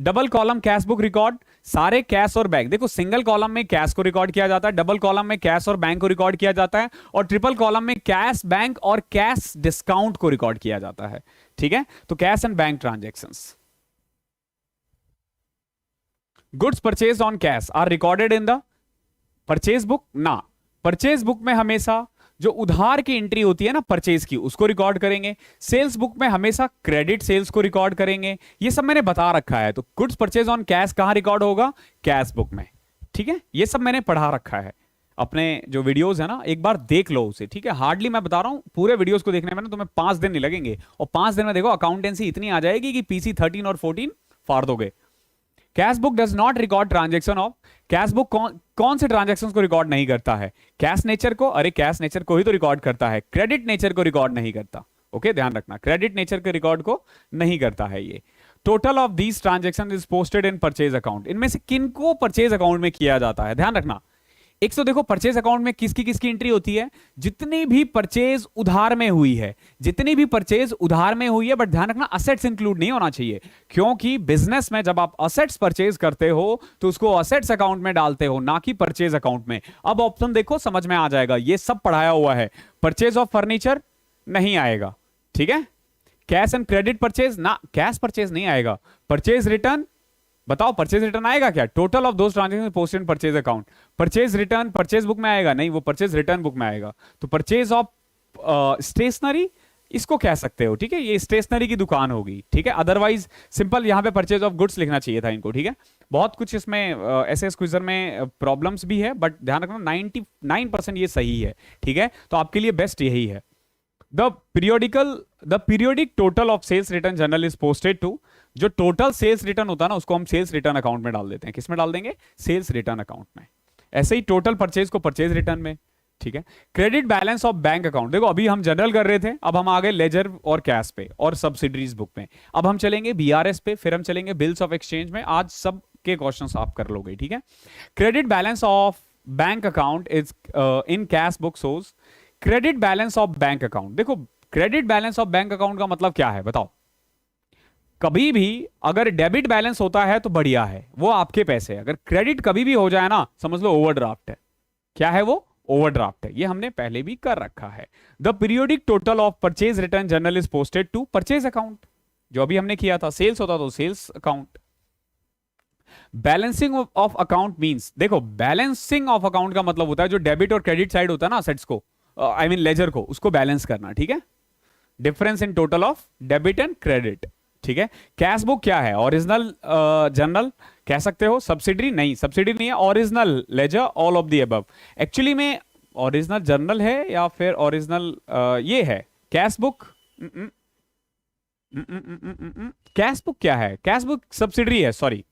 Double column cash book record, सारे कैश और बैंक, देखो सिंगल कॉलम में कैश को रिकॉर्ड किया जाता है, डबल कॉलम में कैश और बैंक को रिकॉर्ड किया जाता है, और ट्रिपल कॉलम में कैश, बैंक और कैश डिस्काउंट को रिकॉर्ड किया जाता है, ठीक है। तो cash and bank transactions. Goods purchase on cash are recorded in the purchase book, ना। परचेज बुक में हमेशा जो उधार की एंट्री होती है ना परचेज की, उसको रिकॉर्ड करेंगे। सेल्स बुक में हमेशा क्रेडिट सेल्स को रिकॉर्ड करेंगे। ये सब मैंने बता रखा है। तो गुड्स परचेज ऑन कैश कहां रिकॉर्ड होगा? कैश बुक में, ठीक है। ये सब मैंने पढ़ा रखा है। अपने जो वीडियोस है ना एक बार देख लो उसे, ठीक है। हार्डली मैं बता रहा हूं पूरे वीडियोस को देखने में ना तुम्हें 5 दिन नहीं लगेंगे, और 5 दिन में देखो अकाउंटेंसी इतनी आ जाएगी कि PC 13 और 14 फाड़ दोगे। Cash book does not record transaction of, cash book कौन से ट्रांजेक्शंस को रिकॉर्ड नहीं करता है? कैश नेचर को, अरे कैश नेचर को ही तो रिकॉर्ड करता है, क्रेडिट नेचर को रिकॉर्ड नहीं करता, ओके। ध्यान रखना, क्रेडिट नेचर के रिकॉर्ड को नहीं करता है ये। Total of these transaction is posted in purchase account, इनमें से किनको परचेज अकाउंट में किया जाता है? ध्यान रखना, एक तो देखो परचेज अकाउंट में किसकी किसकी एंट्री होती है, जितनी भी परचेज उधार में हुई है, जितनी भी परचेज उधार में हुई है, बट ध्यान रखना असेट्स इंक्लूड नहीं होना चाहिए, क्योंकि बिजनेस में जब आप असेट्स परचेज करते हो तो उसको असेट्स अकाउंट में डालते हो, ना कि परचेज अकाउंट में। अब ऑप्शन देखो, समझ में आ जाएगा, ये सब पढ़ाया हुआ है। परचेज ऑफ फर्नीचर नहीं आएगा, ठीक है। कैश एंड क्रेडिट परचेज ना, कैश परचेज नहीं आएगा। परचेज रिटर्न, बताओ परचेज रिटर्न आएगा क्या? Total of those transaction posted in purchase account. Purchase return purchase book में आएगा? नहीं, वो परचेज रिटर्न बुक में आएगा। तो परचेज ऑफ स्टेशनरी इसको कह सकते हो, ठीक है, ये स्टेशनरी की दुकान होगी, ठीक है। अदरवाइज सिंपल यहां पे परचेज ऑफ गुड्स लिखना चाहिए था इनको, ठीक है। बहुत कुछ इसमें ऐसे क्विज़र में प्रॉब्लम्स भी है, बट ध्यान रखना 99% ये सही है, ठीक है। तो आपके लिए बेस्ट यही है। The periodic total of sales return journal is posted to, जो टोटल सेल्स रिटर्न होता है ना, उसको हम सेल्स रिटर्न अकाउंट में डाल देते हैं। किस में डाल देंगे? सेल्स रिटर्न अकाउंट में। ऐसे ही टोटल परचेज को परचेज रिटर्न में, ठीक है। Credit balance of bank account, देखो अभी हम जनरल कर रहे थे, अब हम आ गए लेजर और कैश पे और सब्सिडरीज बुक में। अब हम चलेंगे बीआरएस पे, फिर हम चलेंगे बिल्स ऑफ एक्सचेंज में। आज सब के क्वेश्चंस आप कर लोगे, ठीक है। Credit balance of bank account is in cash book shows credit balance of bank account. देखो credit balance of bank account का मतलब क्या है बताओ? कभी भी अगर डेबिट बैलेंस होता है तो बढ़िया है, वो आपके पैसे। अगर क्रेडिट कभी भी हो जाए ना, समझ लो ओवरड्राफ्ट है। क्या है वो? ओवरड्राफ्ट है। ये हमने पहले भी कर रखा है। The periodic total of purchase return journal is posted to purchase account, जो अभी हमने किया था। सेल्स होता तो sales account. Balancing of account means, देखो बैलेंसिंग ऑफ अकाउंट का मतलब होता है जो डेबिट और क्रेडिट साइड होता है ना असेट्स को, आई मीन लेजर को, उसको बैलेंस करना, ठीक है। Difference in total of debit and credit, ठीक है। कैश बुक क्या है? ओरिजिनल जर्नल कह सकते हो, सब्सिडरी नहीं, सब्सिडरी नहीं है, original ledger, all of the above. Actually में ओरिजिनल जर्नल है या फिर ओरिजिनल ये है कैश बुक। कैश बुक क्या है? कैश बुक सब्सिडरी है, सॉरी।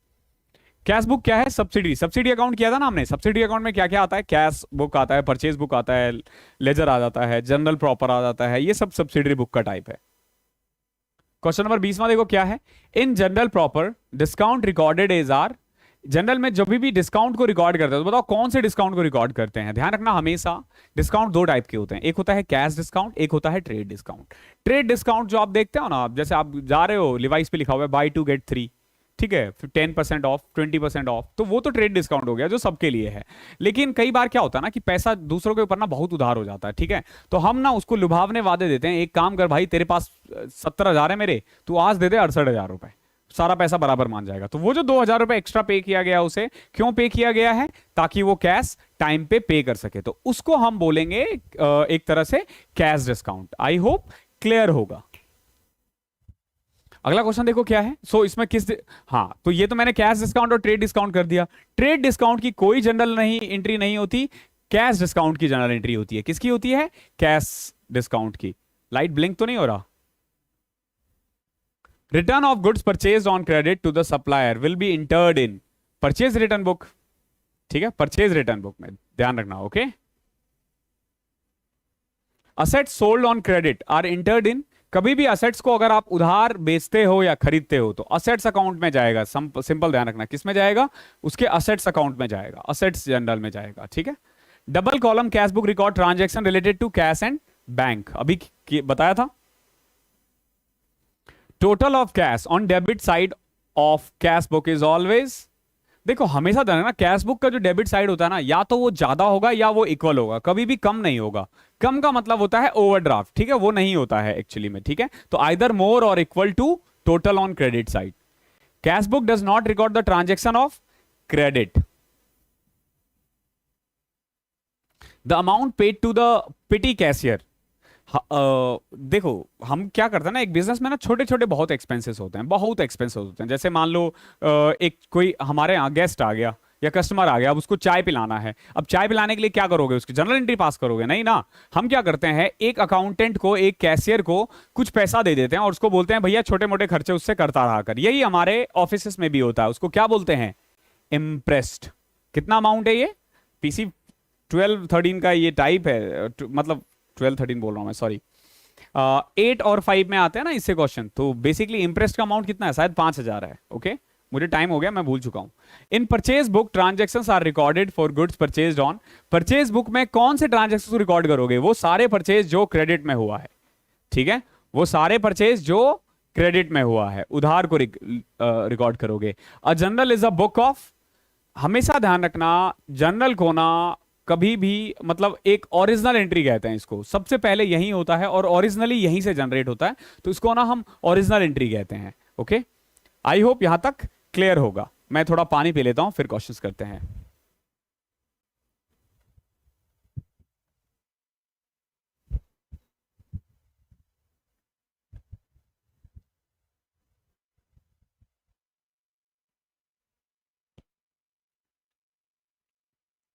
कैश बुक क्या है? सब्सिडी। सब्सिडी अकाउंट किया था ना हमने। सब्सिडी अकाउंट में क्या क्या आता है? कैश बुक आता है, परचेज बुक आता है, लेजर आ जाता है, जनरल प्रॉपर आ जाता है, ये सब सब्सिडरी बुक का टाइप है। क्वेश्चन नंबर 20 देखो क्या है। In journal proper discount recorded as are, journal में जब भी डिस्काउंट को रिकॉर्ड करते हैं तो बताओ कौन से डिस्काउंट को रिकॉर्ड करते हैं? ध्यान रखना हमेशा डिस्काउंट दो टाइप के होते हैं, एक होता है कैश डिस्काउंट, एक होता है ट्रेड डिस्काउंट। ट्रेड डिस्काउंट जो आप देखते हो ना, जैसे आप जा रहे हो, लिवाइस पे लिखा हुआ है बाय 2 गेट 3, ठीक है, 10% ऑफ, 20% ऑफ, तो वो तो ट्रेड डिस्काउंट हो गया जो सबके लिए है। लेकिन कई बार क्या होता है ना कि पैसा दूसरों के ऊपर ना बहुत उधार हो जाता है, ठीक है। तो हम ना उसको लुभावने वादे देते हैं, एक काम कर भाई, तेरे पास 70,000 है मेरे, तू आज दे दे 68,000 रुपए, सारा पैसा बराबर मान जाएगा। तो वो जो 2,000 रुपए एक्स्ट्रा पे किया गया, उसे क्यों पे किया गया है? ताकि वो कैश टाइम पे कर सके। तो उसको हम बोलेंगे एक तरह से कैश डिस्काउंट। आई होप क्लियर होगा। अगला क्वेश्चन देखो क्या है। इसमें हाँ, तो ये तो मैंने कैश डिस्काउंट और ट्रेड डिस्काउंट कर दिया। ट्रेड डिस्काउंट की कोई जनरल नहीं एंट्री नहीं होती, कैश डिस्काउंट की जनरल एंट्री होती है। किसकी होती है? कैश डिस्काउंट की। लाइट ब्लिंक तो नहीं हो रहा? Return of goods purchase on credit to the supplier will be entered in purchase return book, ठीक है, परचेज रिटर्न बुक में ध्यान रखना, okay. Assets sold on credit are entered in, कभी भी असेट्स को अगर आप उधार बेचते हो या खरीदते हो तो असेट्स अकाउंट में जाएगा। सिंपल ध्यान रखना, किस में जाएगा? उसके असेट्स अकाउंट में जाएगा, असेट्स जनरल में जाएगा, ठीक है। Double column cash book record transaction related to cash and bank, अभी बताया था। Total of cash on debit side of cash book is always, देखो हमेशा ध्यान रखना, कैश बुक का जो डेबिट साइड होता है ना, या तो वो ज्यादा होगा या वो इक्वल होगा, कभी भी कम नहीं होगा। कम का मतलब होता है ओवरड्राफ्ट, ठीक है, वो नहीं होता है एक्चुअली में, ठीक है। तो आइदर मोर और equal to total on credit side. Cash book does not record the transaction of credit. The amount paid to the petty cashier, देखो हम क्या करते हैं ना, एक बिजनेस में ना छोटे छोटे बहुत एक्सपेंसेस होते हैं, बहुत एक्सपेंसेस होते हैं। जैसे मान लो एक कोई हमारे यहाँ गेस्ट आ गया या कस्टमर आ गया, अब उसको चाय पिलाना है। अब चाय पिलाने के लिए क्या करोगे? उसकी जनरल एंट्री पास करोगे? नहीं ना। हम क्या करते हैं, एक अकाउंटेंट को, एक कैशियर को कुछ पैसा दे देते हैं और उसको बोलते हैं भैया छोटे मोटे खर्चे उससे करता रहा कर। यही हमारे ऑफिस में भी होता है। उसको क्या बोलते हैं? इम्प्रेस्ड। कितना अमाउंट है ये? पीसी 12-13 का ये टाइप है, मतलब 12-13 बोल रहा हूं मैं, सॉरी। 8 और 5 में आते हैं ना इससे क्वेश्चन। तो बेसिकली इंटरेस्ट का अमाउंट कितना है? शायद 5,000 है, ओके। मुझे टाइम हो गया, मैं भूल चुका हूं। In purchase book transactions are recorded for goods purchased on. Purchase book में कौन से ट्रांजेक्शन को रिकॉर्ड करोगे? वो सारे परचेज जो क्रेडिट में हुआ है, ठीक है, वो सारे परचेज जो क्रेडिट में हुआ है, उधार को रिकॉर्ड करोगे। A journal is a book of, हमेशा ध्यान रखना, जर्नल को ना कभी भी मतलब एक ओरिजिनल एंट्री कहते हैं इसको, सबसे पहले यही होता है और ओरिजिनली यहीं से जनरेट होता है, तो इसको ना हम ओरिजिनल एंट्री कहते हैं। ओके, आई होप यहां तक क्लियर होगा। मैं थोड़ा पानी पी लेता हूं, फिर क्वेश्चंस करते हैं।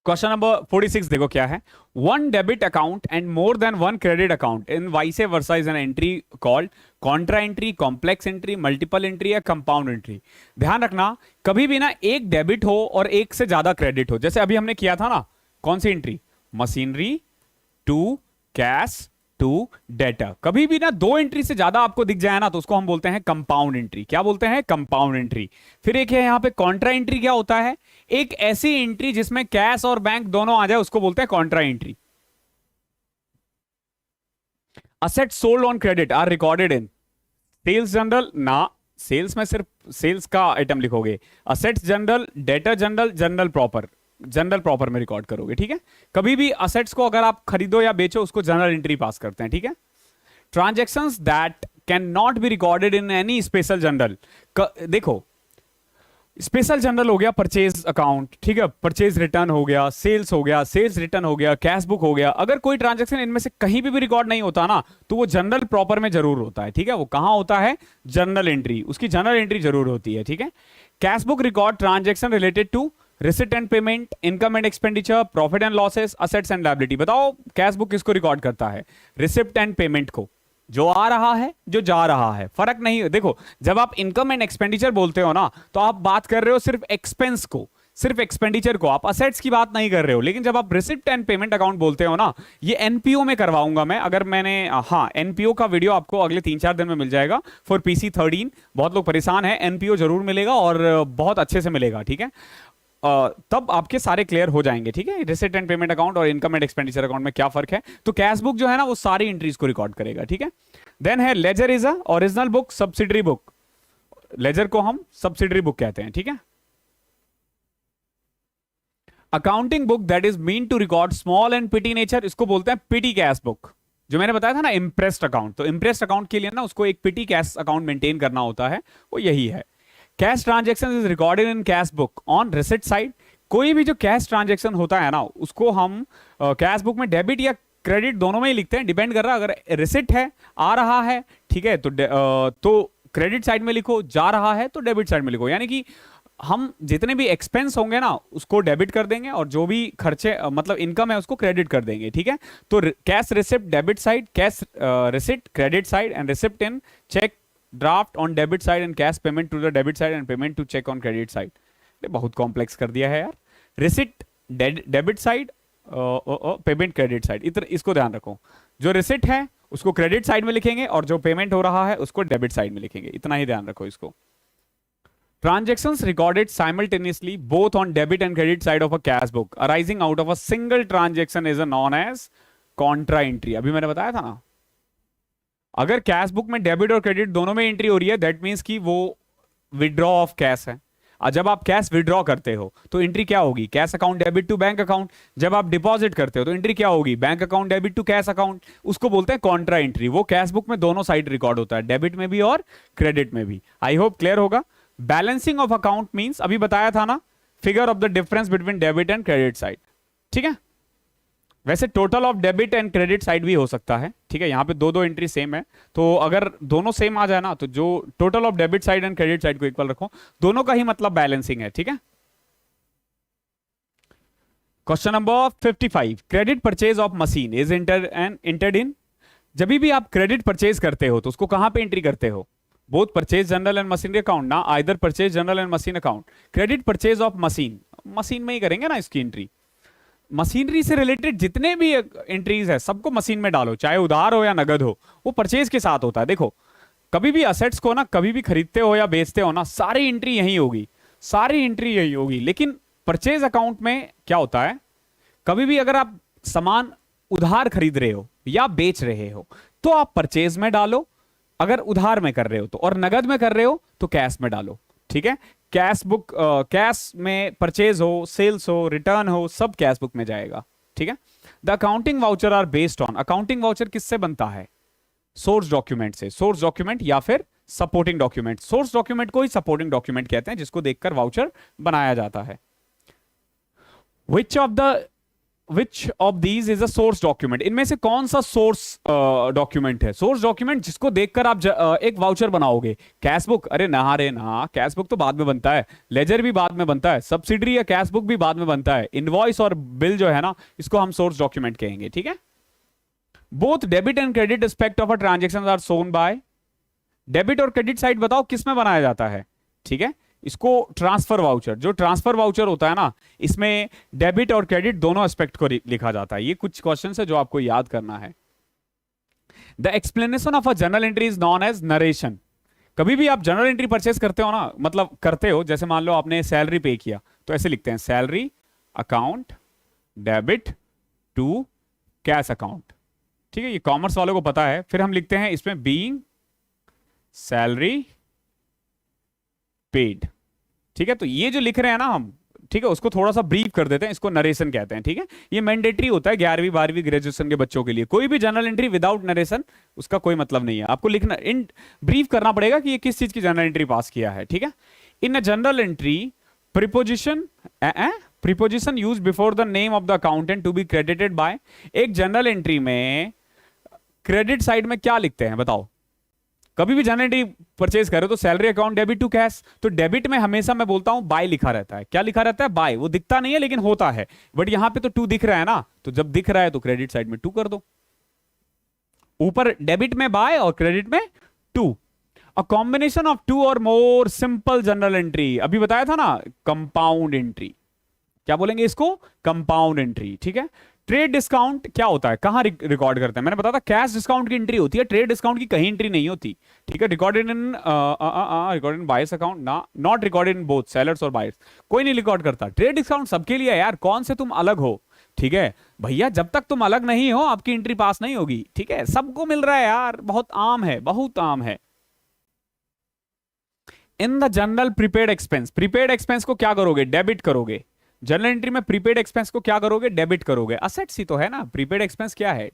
क्वेश्चन नंबर 46 देखो क्या है। One debit account and more than one credit account in vice versa is an entry called Contra entry, complex entry, multiple entry या कंपाउंड एंट्री। ध्यान रखना, कभी भी ना एक डेबिट हो और एक से ज्यादा क्रेडिट हो। जैसे अभी हमने किया था ना, कौन सी entry? Machinery to cash to debtor. कभी भी ना दो एंट्री से ज्यादा आपको दिख जाए ना, तो उसको हम बोलते हैं कंपाउंड एंट्री। क्या बोलते हैं? Compound entry. फिर एक है यहां पे कॉन्ट्रा एंट्री। क्या होता है? एक ऐसी एंट्री जिसमें कैश और बैंक दोनों आ जाए, उसको बोलते हैं contra entry. Assets sold on credit are recorded in sales journal ना, सेल्स में सिर्फ सेल्स का आइटम लिखोगे। Assets journal, debtor journal, journal proper, journal proper में रिकॉर्ड करोगे। ठीक है, कभी भी असेट्स को अगर आप खरीदो या बेचो, उसको जनरल एंट्री पास करते हैं। ठीक है, transactions that can not be recorded in any special general. देखो, स्पेशल जनरल हो गया परचेज अकाउंट, ठीक है, परचेज रिटर्न हो गया, सेल्स हो गया, सेल्स रिटर्न हो गया, कैश बुक हो गया। अगर कोई ट्रांजैक्शन इनमें से कहीं भी रिकॉर्ड नहीं होता ना, तो वो जनरल प्रॉपर में जरूर होता है। ठीक है, वो कहां होता है? जनरल एंट्री, उसकी जनरल एंट्री जरूर होती है। ठीक है, cash book record transaction related to receipt and payment, income and expenditure, profit and losses, assets and liability. बताओ कैश बुक किसको रिकॉर्ड करता है? रिसिप्ट एंड पेमेंट को, जो आ रहा है, जो जा रहा है, फर्क नहीं। देखो, जब आप इनकम एंड एक्सपेंडिचर बोलते हो ना, तो आप बात कर रहे हो सिर्फ एक्सपेंस को, सिर्फ एक्सपेंडिचर को, आप असेट्स की बात नहीं कर रहे हो। लेकिन जब आप रिसिप्ट एंड पेमेंट अकाउंट बोलते हो ना, ये एनपीओ में करवाऊंगा मैं, अगर मैंने, हाँ, एनपीओ का वीडियो आपको अगले 3-4 दिन में मिल जाएगा फॉर PC13। बहुत लोग परेशान है, एनपीओ जरूर मिलेगा और बहुत अच्छे से मिलेगा। ठीक है, तब आपके सारे क्लियर हो जाएंगे। ठीक है, रिसिट एंड पेमेंट अकाउंट और इनकम एंड एक्सपेंडिचर अकाउंट में क्या फर्क है। तो कैश बुक जो है ना, वो सारी एंट्रीज को रिकॉर्ड करेगा। ठीक है, देन है ledger is a original book, subsidiary book. Ledger को हम सब्सिडरी बुक कहते हैं। ठीक है, accounting book that is mean to record small and petty nature, इसको बोलते हैं पिटी कैश बुक। जो मैंने बताया था ना इम्प्रेस्ड अकाउंट, तो इम्प्रेस्ड अकाउंट के लिए ना उसको एक पिटी कैश अकाउंट मेंटेन करना होता है, वो यही है। Cash transaction is recorded in cash book on receipt side. कोई भी जो कैश ट्रांजेक्शन होता है ना, उसको हम कैश बुक में डेबिट या क्रेडिट दोनों में ही लिखते हैं, डिपेंड कर रहा है। अगर रिसिट है, आ रहा है, ठीक है, तो क्रेडिट साइड में लिखो, जा रहा है तो डेबिट साइड में लिखो। यानी कि हम जितने भी एक्सपेंस होंगे ना, उसको डेबिट कर देंगे, और जो भी खर्चे मतलब इनकम है, उसको क्रेडिट कर देंगे। ठीक है, तो cash receipt debit side, cash receipt credit side, and receipt in cheque draft on debit side, and cash payment to the debit side, and payment to cheque on credit side. बहुत complex कर दिया है यार। Receipt debit side, payment credit side, इसको ध्यान रखो। जो receipt है उसको क्रेडिट साइड में लिखेंगे, और जो पेमेंट हो रहा है उसको डेबिट साइड में लिखेंगे। इतना ही ध्यान रखो इसको। Transactions recorded simultaneously both on debit and credit side of a cash book arising out of a single transaction is known as contra entry। अभी मैंने बताया था ना, अगर कैश बुक में डेबिट और क्रेडिट दोनों में एंट्री हो रही है, दैट मींस कि वो विड्रॉ ऑफ कैश है। और जब आप कैश विड्रॉ करते हो तो एंट्री क्या होगी? Cash account debit to bank account. जब आप डिपॉजिट करते हो तो एंट्री क्या होगी? Bank account debit to cash account. उसको बोलते हैं कॉन्ट्रा एंट्री। वो कैश बुक में दोनों साइड रिकॉर्ड होता है, डेबिट में भी और क्रेडिट में भी। आई होप क्लियर होगा। बैलेंसिंग ऑफ अकाउंट मींस, अभी बताया था ना, figure of the difference between debit and credit side. ठीक है, वैसे total of debit and credit side भी हो सकता है। ठीक है, यहां पे दो दो एंट्री सेम है, तो अगर दोनों सेम आ जाए ना, तो जो total of debit side and credit side को इक्वल रखो, दोनों का ही मतलब बैलेंसिंग है। ठीक है, question number 55, credit purchase of machine is entered इन। जब भी आप क्रेडिट परचेज करते हो तो उसको कहां पे एंट्री करते हो? Both purchase journal and machinery account ना, either purchase journal and machine account. Credit purchase of machine, machine में ही करेंगे ना इसकी एंट्री। मशीनरी से रिलेटेड जितने भी एंट्रीज है सबको मशीन में डालो, चाहे उधार हो या नगद हो, वो परचेज के साथ होता है। देखो, कभी भी असेट्स को ना कभी भी खरीदते हो या बेचते हो ना, सारी एंट्री यही होगी, सारी एंट्री यही होगी। लेकिन परचेज अकाउंट में क्या होता है, कभी भी अगर आप सामान उधार खरीद रहे हो या बेच रहे हो तो आप परचेज में डालो, अगर उधार में कर रहे हो तो, और नगद में कर रहे हो तो कैश में डालो। ठीक है, कैश बुक, कैश में परचेज हो, सेल्स हो, रिटर्न हो, सब कैश बुक में जाएगा। ठीक है, the accounting voucher are based on, accounting voucher किससे बनता है, सोर्स डॉक्यूमेंट से, सोर्स डॉक्यूमेंट या फिर सपोर्टिंग डॉक्यूमेंट। सोर्स डॉक्यूमेंट को ही सपोर्टिंग डॉक्यूमेंट कहते हैं, जिसको देखकर वाउचर बनाया जाता है। Which of these is a source document, इनमें से कौन सा सोर्स डॉक्यूमेंट है? सोर्स डॉक्यूमेंट जिसको देखकर आप एक वाउचर बनाओगे। कैश बुक, अरे ना रे ना, कैश बुक तो बाद में बनता है, लेजर भी बाद में बनता है, सब्सिडरी या कैश बुक भी बाद में बनता है, इनवॉइस और बिल जो है ना, इसको हम सोर्स डॉक्यूमेंट कहेंगे। ठीक है, both debit and credit aspect of a transaction are shown by, debit और क्रेडिट साइड बताओ किस में बनाया जाता है? ठीक है, इसको ट्रांसफर वाउचर, जो ट्रांसफर वाउचर होता है ना, इसमें डेबिट और क्रेडिट दोनों एस्पेक्ट को लिखा जाता है। ये कुछ क्वेश्चन है जो आपको याद करना है। The explanation of a journal entry is known as narration. कभी भी आप जर्नल एंट्री परचेस करते हो ना, मतलब करते हो, जैसे मान लो आपने सैलरी पे किया तो ऐसे लिखते हैं, salary account debit to cash account. ठीक है, ये कॉमर्स वालों को पता है। फिर हम लिखते हैं इसमें बीइंग सैलरी पेड। ठीक है, तो ये जो लिख रहे हैं ना हम, ठीक है, उसको थोड़ा सा ब्रीफ कर देते हैं, इसको नरेशन कहते हैं। ठीक है, ये मैंडेटरी होता है 11वीं 12वीं ग्रेजुएशन के बच्चों के लिए। कोई भी जर्नल एंट्री विदाउट नरेशन, उसका कोई मतलब नहीं है। आपको लिखना, इन ब्रीफ करना पड़ेगा कि ये किस चीज की जर्नल एंट्री पास किया है। ठीक है, in a journal entry preposition use before the name of the accountant to be credited by. एक जर्नल एंट्री में क्रेडिट साइड में क्या लिखते हैं बताओ? कभी भी जर्नल एंट्री परचेज करो तो salary account debit to cash, तो डेबिट में हमेशा मैं बोलता हूं बाय लिखा रहता है। क्या लिखा रहता है? बाय। वो दिखता नहीं है लेकिन होता है, बट यहां पे तो टू दिख रहा है ना, तो जब दिख रहा है तो क्रेडिट साइड में टू कर दो। ऊपर डेबिट में बाय और क्रेडिट में to. A combination of two और मोर सिंपल जर्नल एंट्री, अभी बताया था ना, कंपाउंड एंट्री। क्या बोलेंगे इसको? Compound entry. ठीक है, ट्रेड डिस्काउंट क्या होता है, कहां रिकॉर्ड करते हैं? मैंने बताया था कैश डिस्काउंट की एंट्री होती है, ट्रेड डिस्काउंट की कहीं एंट्री नहीं होती। ठीक है, रिकॉर्डेड इन बायर्स अकाउंट ना, not recorded in both sellers और बायर्स। कोई नहीं रिकॉर्ड करता। ट्रेड डिस्काउंट सबके लिए है यार, कौन से तुम अलग हो? ठीक है भैया, जब तक तुम अलग नहीं हो आपकी एंट्री पास नहीं होगी। ठीक है, सबको मिल रहा है यार, बहुत आम है, बहुत आम है। In the general prepaid expense, prepaid expense को क्या करोगे? डेबिट करोगे। जर्नल एंट्री में प्रीपेड एक्सपेंस को क्या करोगे? डेबिट करोगे। असेट्स ही तो है ना, प्रीपेड एक्सपेंस क्या है?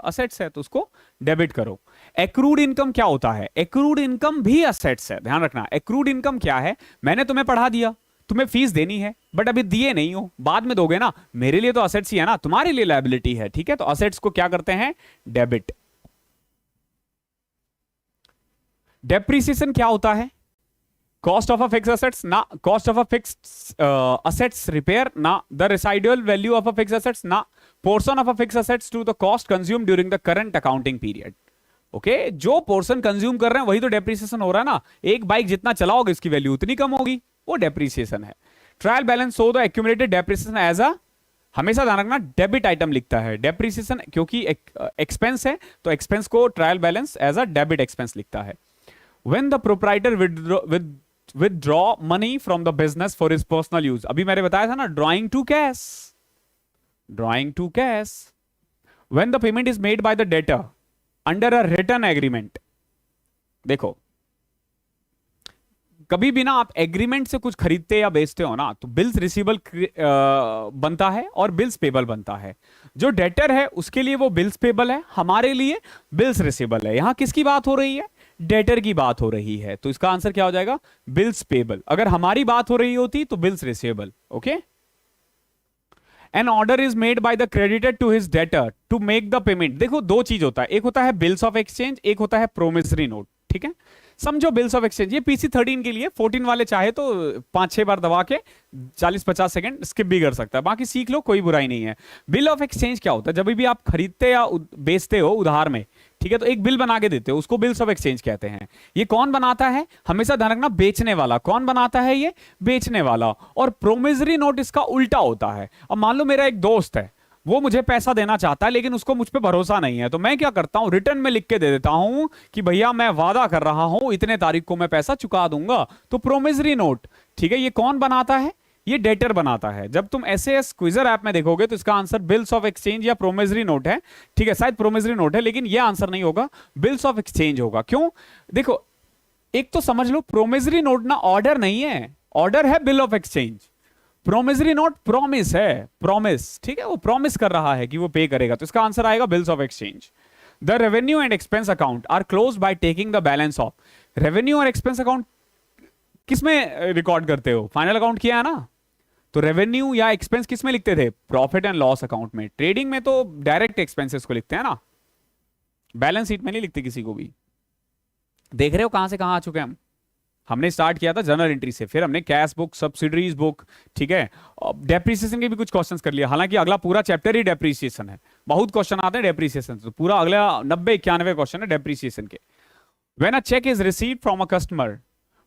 असेट्स है, तो उसको डेबिट करो। एक्रूड इनकम क्या होता है? एक्रूड इनकम भी असेट्स है, ध्यान रखना। एक्रूड इनकम क्या है? मैंने तुम्हें पढ़ा दिया, तुम्हें फीस देनी है, बट अभी दिए नहीं हो, बाद में दोगे ना। मेरे लिए तो असेट्स ही है ना, तुम्हारे लिए लायबिलिटी है। ठीक है, तो असेट्स को क्या करते हैं? डेबिट। डेप्रिसिएशन क्या होता है? Cost of a fix assets ना, cost of a fix assets repair ना, the residual value of a fix assets ना, portion of a fix assets to the cost consume during the current accounting period. Okay, जो portion consume कर रहे हैं वही तो depreciation हो रहा है ना। एक बाइक जितना चलाओगे उसकी वैल्यू उतनी कम होगी, वो डेप्रिसिएशन है। Trial balance show the accumulated depreciation as a, हमेशा ध्यान रखना डेबिट आइटम लिखता है। डेप्रिसिएशन क्योंकि एक्सपेंस है तो एक्सपेंस को trial balance as a debit expense लिखता है। When the proprietor withdraw money from the business for his personal use, अभी मैंने बताया था ना, drawing to cash, drawing to cash। when the payment is made by the debtor under a written agreement, देखो कभी भी ना आप एग्रीमेंट से कुछ खरीदते या बेचते हो ना, तो बिल्स रिसीवेबल बनता है और बिल्स पेबल बनता है। जो डेटर है उसके लिए वो बिल्स पेबल है, हमारे लिए बिल्स रिसीवेबल है। यहां किसकी बात हो रही है? डेटर की बात हो रही है, तो इसका आंसर क्या हो जाएगा? Bills payable. अगर हमारी बात हो रही होती तो bills receivable. Okay, an order is made by the creditor to his debtor to make the payment. देखो दो चीज होता है, एक होता है बिल्स ऑफ एक्सचेंज, एक होता है प्रोमिसरी नोट। ठीक है, समझो बिल्स ऑफ एक्सचेंज, ये पीसी 13 के लिए, 14 वाले चाहे तो 5-6 बार दबा के 40-50 सेकंड स्किप भी कर सकता है, बाकी सीख लो, कोई बुराई नहीं है। बिल ऑफ एक्सचेंज क्या होता है? जब भी आप खरीदते या बेचते हो उधार में, ठीक है, तो एक बिल बना के देते हो, उसको बिल्स ऑफ एक्सचेंज कहते हैं। ये कौन बनाता है? हमेशा ध्यान रखना, बेचने वाला। कौन बनाता है? ये बेचने वाला। और प्रोमिसरी नोट इसका उल्टा होता है। अब मान लो मेरा एक दोस्त है, वो मुझे पैसा देना चाहता है लेकिन उसको मुझ पे भरोसा नहीं है, तो मैं क्या करता हूं, रिटर्न में लिख के दे देता हूं कि भैया मैं वादा कर रहा हूं इतने तारीख को मैं पैसा चुका दूंगा। तो प्रोमिसरी नोट, ठीक है, ये कौन बनाता है, ये डेटर बनाता है। जब तुम SAS क्विजर ऐप में देखोगे तो इसका आंसर बिल्स ऑफ एक्सचेंज या प्रोमिसरी नोट है, ठीक है, शायद प्रोमिसरी नोट है, लेकिन ये आंसर नहीं होगा, बिल्स ऑफ एक्सचेंज होगा। क्यों, देखो एक तो समझ लो, प्रोमिसरी नोट ना ऑर्डर नहीं है, ऑर्डर है bill of exchange. Promissory note promise है, प्रॉमिस, ठीक है, वो प्रॉमिस कर रहा है कि वो पे करेगा, तो इसका आंसर आएगा bills of exchange. The revenue and expense account are close by taking the balance of. Revenue और एक्सपेंस अकाउंट किसमें रिकॉर्ड करते हो, फाइनल अकाउंट किया है ना, तो रेवेन्यू या एक्सपेंस किसमें लिखते थे, प्रॉफिट एंड लॉस अकाउंट में। ट्रेडिंग में तो डायरेक्ट एक्सपेंसेस को लिखते हैं ना, बैलेंस शीट में नहीं लिखते किसी को भी। देख रहे हो कहां से कहां आ चुके हैं हम। हमने स्टार्ट किया था जर्नल एंट्री से, फिर हमने कैश बुक, सब्सिडरीज बुक, ठीक है, डेप्रीसिएशन के भी कुछ क्वेश्चंस कर लिया, हालांकि अगला पूरा चैप्टर ही डेप्रीसिएशन है, बहुत क्वेश्चन आते हैं डेप्रीसिएशन, तो पूरा अगला 90-91 क्वेश्चन है डेप्रीसिएशन के। When a cheque is received from a customer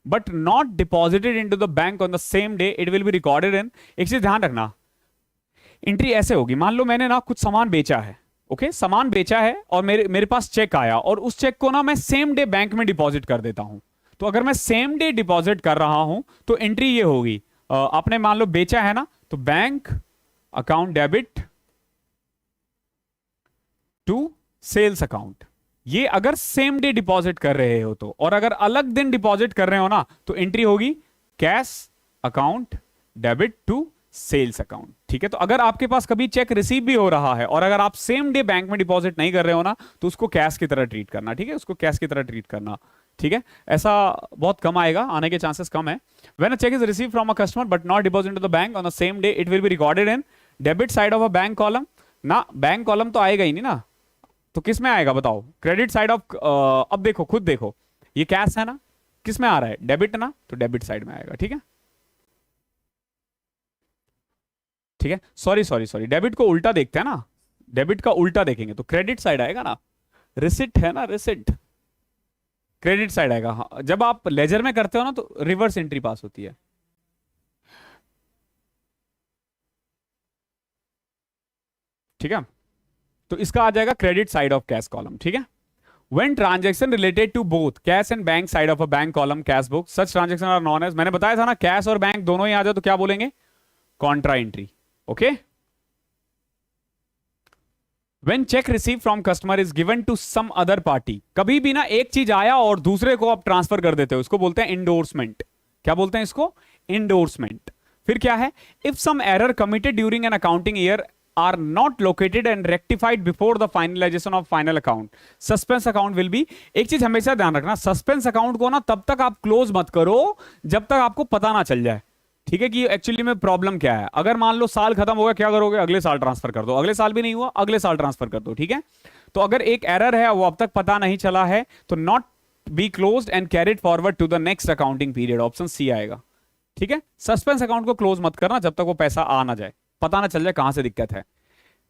but not deposited into the bank on the same day, it will be recorded in. एक चीज ध्यान रखना, एंट्री ऐसे होगी, मान लो मैंने ना कुछ सामान बेचा है, ओके, सामान बेचा है और मेरे पास चेक आया, और उस चेक को ना मैं सेम डे बैंक में डिपॉजिट कर देता हूं। तो अगर मैं सेम डे डिपॉजिट कर रहा हूं तो एंट्री ये होगी, आपने मान लो बेचा है ना, तो bank account debit to sales account, ये अगर सेम डे डिपॉजिट कर रहे हो तो, और अगर अलग दिन डिपॉजिट कर रहे हो ना तो एंट्री होगी cash account debit to sales account, ठीक है। तो अगर आपके पास कभी चेक रिसीव भी हो रहा है और अगर आप सेम डे बैंक में डिपॉजिट नहीं कर रहे हो ना, तो उसको कैश की तरह ट्रीट करना, ठीक है, उसको कैश की तरह ट्रीट करना, ठीक है। ऐसा बहुत कम आएगा, आने के चांसेस कम है। When a cheque is receive from a customer but not deposit to the bank on the same day, it will be recorded in debit side of a bank column. ना बैंक कॉलम तो आएगा ही नहीं ना, तो किस में आएगा बताओ, क्रेडिट साइड ऑफ, अब देखो खुद देखो, ये कैश है ना, किस में आ रहा है, डेबिट ना, तो डेबिट साइड में आएगा, ठीक है, ठीक है। सॉरी सॉरी सॉरी, डेबिट को उल्टा देखते हैं ना, डेबिट का उल्टा देखेंगे तो क्रेडिट साइड आएगा ना, रिसिट है ना, रिसिट क्रेडिट साइड आएगा। हाँ, जब आप लेजर में करते हो ना तो रिवर्स एंट्री पास होती है, ठीक है, तो इसका आ जाएगा credit side of cash column, ठीक है। When transaction related to both cash and bank side of a bank column cash book, such transaction are known as, मैंने बताया था ना, कैश और बैंक दोनों ही आ जाए तो क्या बोलेंगे, Contra entry, okay. When check received from customer is given to some other party, कभी भी ना एक चीज आया और दूसरे को आप ट्रांसफर कर देते हो, इसको बोलते हैं इंडोर्समेंट। क्या बोलते हैं इसको, इंडोर्समेंट। फिर क्या है, if some error committed during an accounting year are not located and rectified before the finalization of final account, suspense account will be। एक चीज हमेशा ध्यान रखना, सस्पेंस अकाउंट को ना तब तक आप क्लोज मत करो जब तक आपको पता ना चल जाए, ठीक है, कि एक्चुअली में प्रॉब्लम क्या है। अगर मान लो साल खत्म हो गया, क्या करोगे, अगले साल ट्रांसफर कर दो, अगले साल भी नहीं हुआ, अगले साल ट्रांसफर कर दो, ठीक है। तो अगर एक एरर है वो अब तक पता नहीं चला है तो not be closed and carried forward to the next accounting period, option C आएगा, ठीक है। सस्पेंस अकाउंट को क्लोज मत करना जब तक वो पैसा आ ना जाए, पता ना चल जाए कहां से दिक्कत है।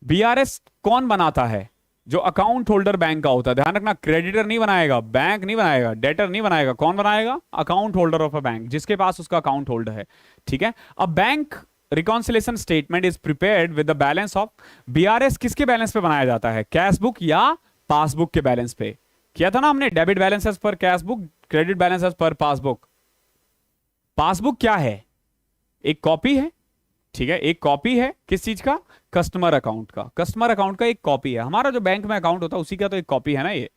बीआरएस कौन बनाता है, जो अकाउंट होल्डर बैंक का होता है, ध्यान रखना, क्रेडिटर नहीं बनाएगा, बैंक नहीं बनाएगा, डेटर नहीं बनाएगा, कौन बनाएगा, account holder of a bank, जिसके पास उसका अकाउंट होल्डर है, ठीक है। अब bank reconciliation statement is prepared with the balance of, BRS किसके बैलेंस पे बनाया जाता है, कैश बुक या पासबुक के बैलेंस पे। किया था ना हमने, debit balance as per cash book, credit balance as per passbook. Passbook क्या है, एक कॉपी है, ठीक है, एक कॉपी है किस चीज का, कस्टमर अकाउंट का, कस्टमर अकाउंट का एक कॉपी है, हमारा जो बैंक में अकाउंट होता है उसी का तो एक कॉपी है ना ये,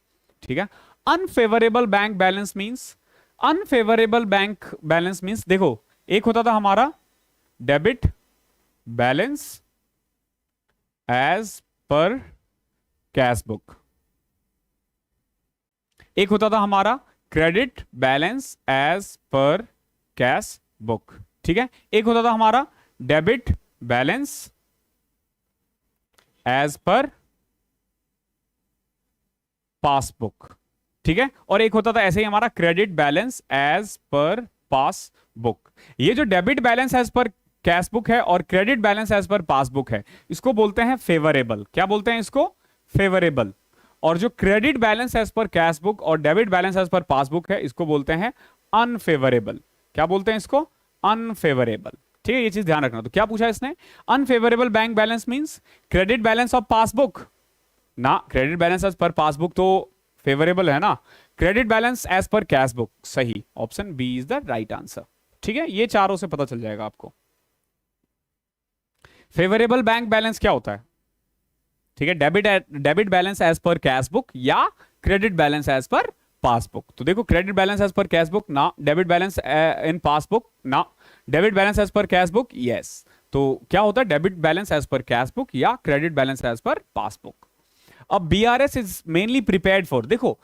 ठीक है। Unfavourable bank balance means, unfavourable bank balance means, देखो एक होता था हमारा debit balance as per cash book, एक होता था हमारा credit balance as per cash book, ठीक है। एक होता था हमारा debit balance as per passbook, ठीक है, और एक होता था ऐसे ही हमारा credit balance as per passbook. ये जो debit balance as per cash book है और credit balance as per passbook है, इसको बोलते हैं फेवरेबल। क्या बोलते हैं इसको, फेवरेबल। और जो credit balance as per cash book और debit balance as per passbook है, इसको बोलते हैं अनफेवरेबल। क्या बोलते हैं इसको, अनफेवरेबल। ठीक है, ये चीज ध्यान रखना। तो क्या पूछा इसने, unfavourable bank balance means credit balance of passbook ना, credit balance as per passbook तो फेवरेबल है ना, credit balance as per cash book, सही, option B is the right answer. ठीक है, ये चारों से पता चल जाएगा आपको। फेवरेबल बैंक बैलेंस क्या होता है, ठीक है, debit balance as per cash book या credit balance as per passbook. तो देखो, credit balance as per cash book ना, डेबिट बैलेंस इन पासबुक ना, debit balance as per cash book yes. तो क्या होता है, debit balance as per cash book या credit balance as per passbook. अब BRS is mainly prepared for, देखो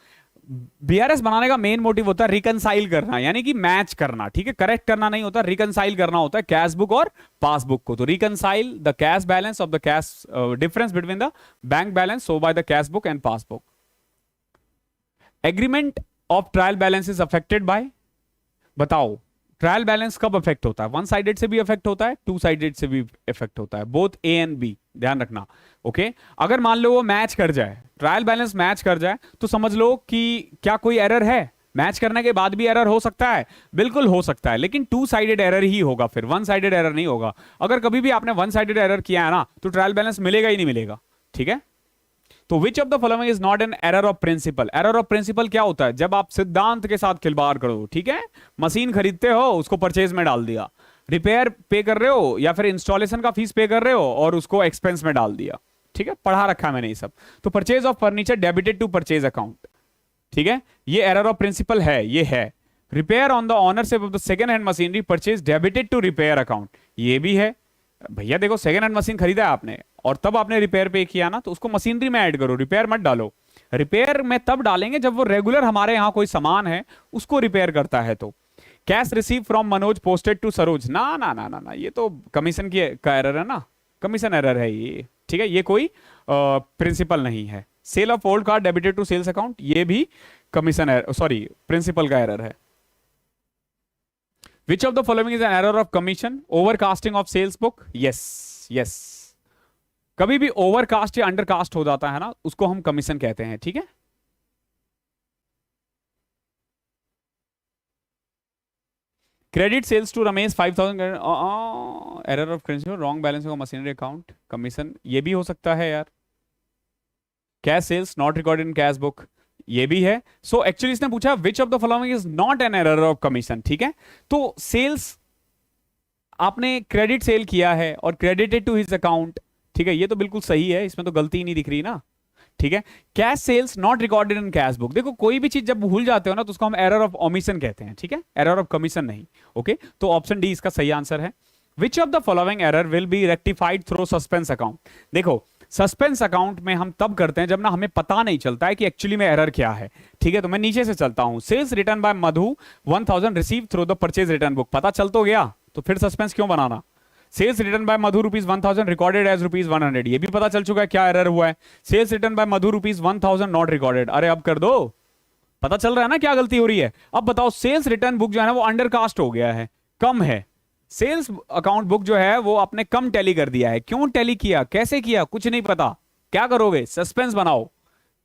BRS बनाने का मेन मोटिव होता है रिकंसाइल करना, यानी कि मैच करना, ठीक है, करेक्ट करना नहीं होता, रिकंसाइल करना होता है कैश बुक और पासबुक को। तो reconcile the cash balance of the cash difference between the bank balance so by the cash book and passbook. Agreement of trial balance is affected by, बताओ ट्रायल बैलेंस कब affect होता है, one sided से भी affect होता है, two sided से भी अफेक्ट होता है, बोथ ए एंड बी, ध्यान रखना। ओके, अगर मान लो वो मैच कर जाए, ट्रायल बैलेंस मैच कर जाए, तो समझ लो कि क्या कोई एरर है, मैच करने के बाद भी एरर हो सकता है, बिल्कुल हो सकता है, लेकिन टू साइडेड एरर ही होगा, फिर वन साइडेड एरर नहीं होगा। अगर कभी भी आपने वन साइडेड एरर किया है ना, तो ट्रायल बैलेंस मिलेगा ही नहीं मिलेगा, ठीक है। तो which of the following is not an error of principle, error of principle क्या होता है, जब आप सिद्धांत के साथ खिलवाड़ करो, ठीक है, मशीन खरीदते हो, उसको परचेज में डाल दिया, रिपेयर पे कर रहे हो या फिर इंस्टॉलेशन का फीस पे कर रहे हो और उसको एक्सपेंस में डाल दिया, ठीक है, पढ़ा रखा है मैंने ये सब। तो purchase of furniture debited to purchase account, ठीक है, ये एरर ऑफ प्रिंसिपल है, ये है। Repair on the ownership of the second hand machinery purchase debited to repair account, ये भी है। भैया देखो, सेकंड हैंड मशीन खरीदा है आपने और तब आपने रिपेयर पे किया ना, तो उसको मशीनरी में ऐड करो, रिपेयर मत डालो। रिपेयर में तब डालेंगे जब वो रेगुलर हमारे यहां कोई सामान है उसको रिपेयर करता है। तो cash receive from Manoj posted to Saroj, ना ना ना ना ना, ये तो कमीशन की का एरर है ना, कमीशन एरर है ये, ठीक है, ये कोई प्रिंसिपल नहीं है। Sale of old car debited to sales account, ये भी कमीशन एरर, सॉरी प्रिंसिपल का एरर है। Which of the following is an error of commission? Overcasting of sales book? Yes, yes. कभी भी ओवरकास्ट या अंडरकास्ट हो जाता है ना, उसको हम कमीशन कहते हैं, ठीक है। Credit sales to Ramesh 5000, error of principle, wrong balance of machinery account, commission, ये भी हो सकता है यार। Cash sales not recorded in cash book, ये भी है। सो एक्चुअली इसने पूछा which of the following is not an error of commission, ठीक है। तो सेल्स आपने क्रेडिट सेल किया है और क्रेडिटेड टू हिज अकाउंट, ठीक है, ये तो बिल्कुल सही है, इसमें तो गलती ही नहीं दिख रही ना, ठीक है। Cash sales not recorded in cash book, देखो कोई भी चीज जब भूल जाते हो ना तो उसको हम एरर ऑफ ओमिशन कहते हैं, ठीक है, एरर ऑफ कमीशन नहीं। ओके, तो ऑप्शन डी इसका सही आंसर है। विच of the following error will be rectified through suspense account, देखो सस्पेंस अकाउंट में हम तब करते हैं जब ना हमें पता नहीं चलता है कि एक्चुअली में एरर क्या है, ठीक है। तो मैं नीचे से चलता हूं, sales return by Madhu 1000 receive through the purchase return book, पता चल तो गया, तो फिर सस्पेंस क्यों बनाना। Sales return by Madhu ₹1000 recorded as ₹100, ये भी पता चल चुका है क्या एरर हुआ है। Sales return by Madhu ₹1000 not recorded, अरे अब कर दो, पता चल रहा है ना क्या गलती हो रही है। अब बताओ, सेल्स रिटर्न बुक जो है ना वो अंडरकास्ट हो गया है, कम है। सेल्स अकाउंट बुक जो है वो आपने कम टैली कर दिया है, क्यों टैली किया, कैसे किया, कुछ नहीं पता, क्या करोगे, सस्पेंस बनाओ,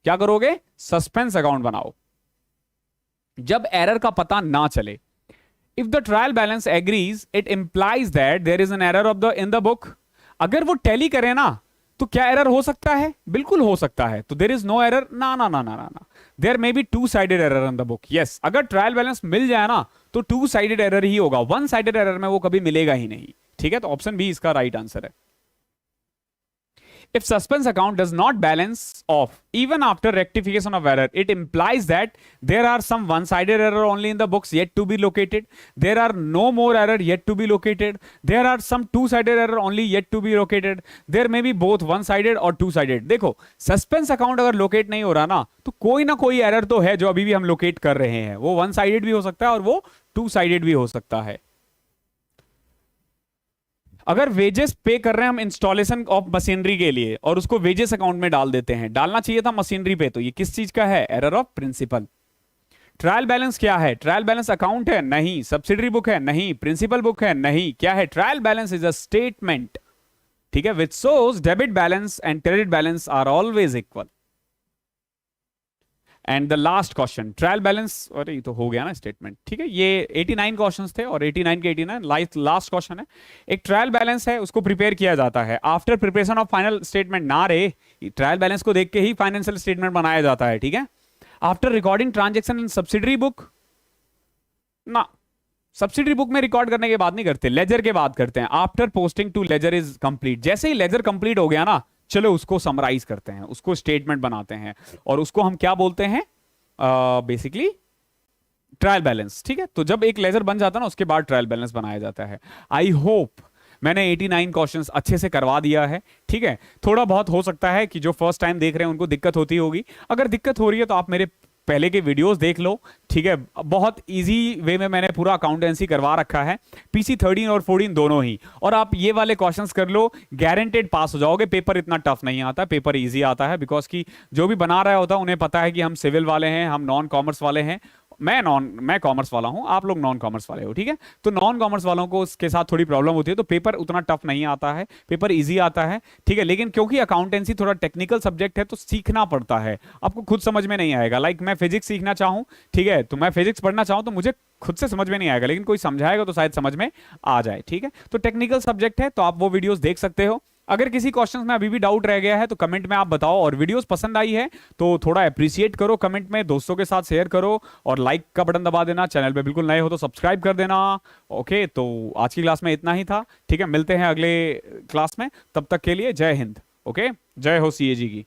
क्या करोगे, सस्पेंस अकाउंट बनाओ। जब एरर का पता ना चले, if the trial balance agrees it implies that there is an error of the in the book, अगर वो टैली करे ना तो क्या एरर हो सकता है, बिल्कुल हो सकता है। तो देयर इज नो एरर, ना ना ना ना ना, there may be two sided error in the book, yes. अगर ट्रायल बैलेंस मिल जाए ना तो टू साइडेड एरर ही होगा, वन साइडेड एरर में वो कभी मिलेगा ही नहीं, ठीक है। तो ऑप्शन बी इसका राइट आंसर है। If suspense account does not balance off even after rectification of error, it implies that there are some one-sided error only in the books yet to be located. There are no more error yet to be located. There are some two-sided error only yet to be located. There may be both one-sided और two-sided. देखो, suspense account अगर locate नहीं हो रहा ना, तो कोई ना कोई error तो है जो अभी भी हम locate कर रहे हैं। वो one-sided भी हो सकता है और वो two-sided भी हो सकता है। अगर वेजेस पे कर रहे हैं हम इंस्टॉलेशन ऑफ मशीनरी के लिए और उसको वेजेस अकाउंट में डाल देते हैं, डालना चाहिए था मशीनरी पे, तो ये किस चीज का है, error of principle. Trial balance क्या है, ट्रायल बैलेंस अकाउंट है, नहीं। सब्सिडरी बुक है, नहीं। प्रिंसिपल बुक है, नहीं। क्या है, trial balance is a statement, ठीक है, which shows debit balance and credit balance are always equal. And the last question trial balance, अरे ये तो हो गया ना स्टेटमेंट, ठीक है। ये 89 क्वेश्चंस थे और 89 के 89 लास्ट क्वेश्चन है। एक ट्रायल बैलेंस है, उसको प्रिपेयर किया जाता है after preparation of final statement. ना रे, ट्रायल बैलेंस को देख के ही फाइनेंशियल स्टेटमेंट बनाया जाता है, ठीक है। After recording transaction in subsidiary book, ना, सब्सिडरी बुक में रिकॉर्ड करने के बाद नहीं करते, लेजर के बाद करते हैं। After posting to ledger is complete, जैसे ही लेजर कंप्लीट हो गया ना, चलो उसको समराइज करते हैं, उसको स्टेटमेंट बनाते हैं, और उसको हम क्या बोलते हैं, बेसिकली ट्रायल बैलेंस, ठीक है। तो जब एक लेजर बन जाता है ना, उसके बाद ट्रायल बैलेंस बनाया जाता है। आई होप मैंने 89 क्वेश्चंस अच्छे से करवा दिया है, ठीक है। थोड़ा बहुत हो सकता है कि जो फर्स्ट टाइम देख रहे हैं उनको दिक्कत होती होगी। अगर दिक्कत हो रही है तो आप मेरे पहले के वीडियोस देख लो, ठीक है। बहुत इजी वे में मैंने पूरा अकाउंटेंसी करवा रखा है, पीसी 13 और 14 दोनों ही। और आप ये वाले क्वेश्चंस कर लो, गारंटेड पास हो जाओगे। पेपर इतना टफ नहीं आता, पेपर इजी आता है, बिकॉज कि जो भी बना रहा होता है उन्हें पता है कि हम सिविल वाले हैं, हम नॉन कॉमर्स वाले हैं। मैं कॉमर्स वाला हूं, आप लोग नॉन कॉमर्स वाले हो, ठीक है। तो नॉन कॉमर्स वालों को उसके साथ थोड़ी प्रॉब्लम होती है, तो पेपर उतना टफ नहीं आता है, पेपर इजी आता है, ठीक है। लेकिन क्योंकि अकाउंटेंसी थोड़ा टेक्निकल सब्जेक्ट है तो सीखना पड़ता है, आपको खुद समझ में नहीं आएगा। लाइक मैं फिजिक्स सीखना चाहूं, ठीक है, तो मैं फिजिक्स पढ़ना चाहूं तो मुझे खुद से समझ में नहीं आएगा, लेकिन कोई समझाएगा तो शायद समझ में आ जाए, ठीक है। तो टेक्निकल सब्जेक्ट है, तो आप वो वीडियोस देख सकते हो। अगर किसी क्वेश्चन में अभी भी डाउट रह गया है तो कमेंट में आप बताओ, और वीडियोस पसंद आई है तो थोड़ा अप्रिशिएट करो कमेंट में, दोस्तों के साथ शेयर करो, और लाइक का बटन दबा देना। चैनल पे बिल्कुल नए हो तो सब्सक्राइब कर देना। ओके, तो आज की क्लास में इतना ही था, ठीक है। मिलते हैं अगले क्लास में, तब तक के लिए जय हिंद। ओके, जय हो सीएजी की।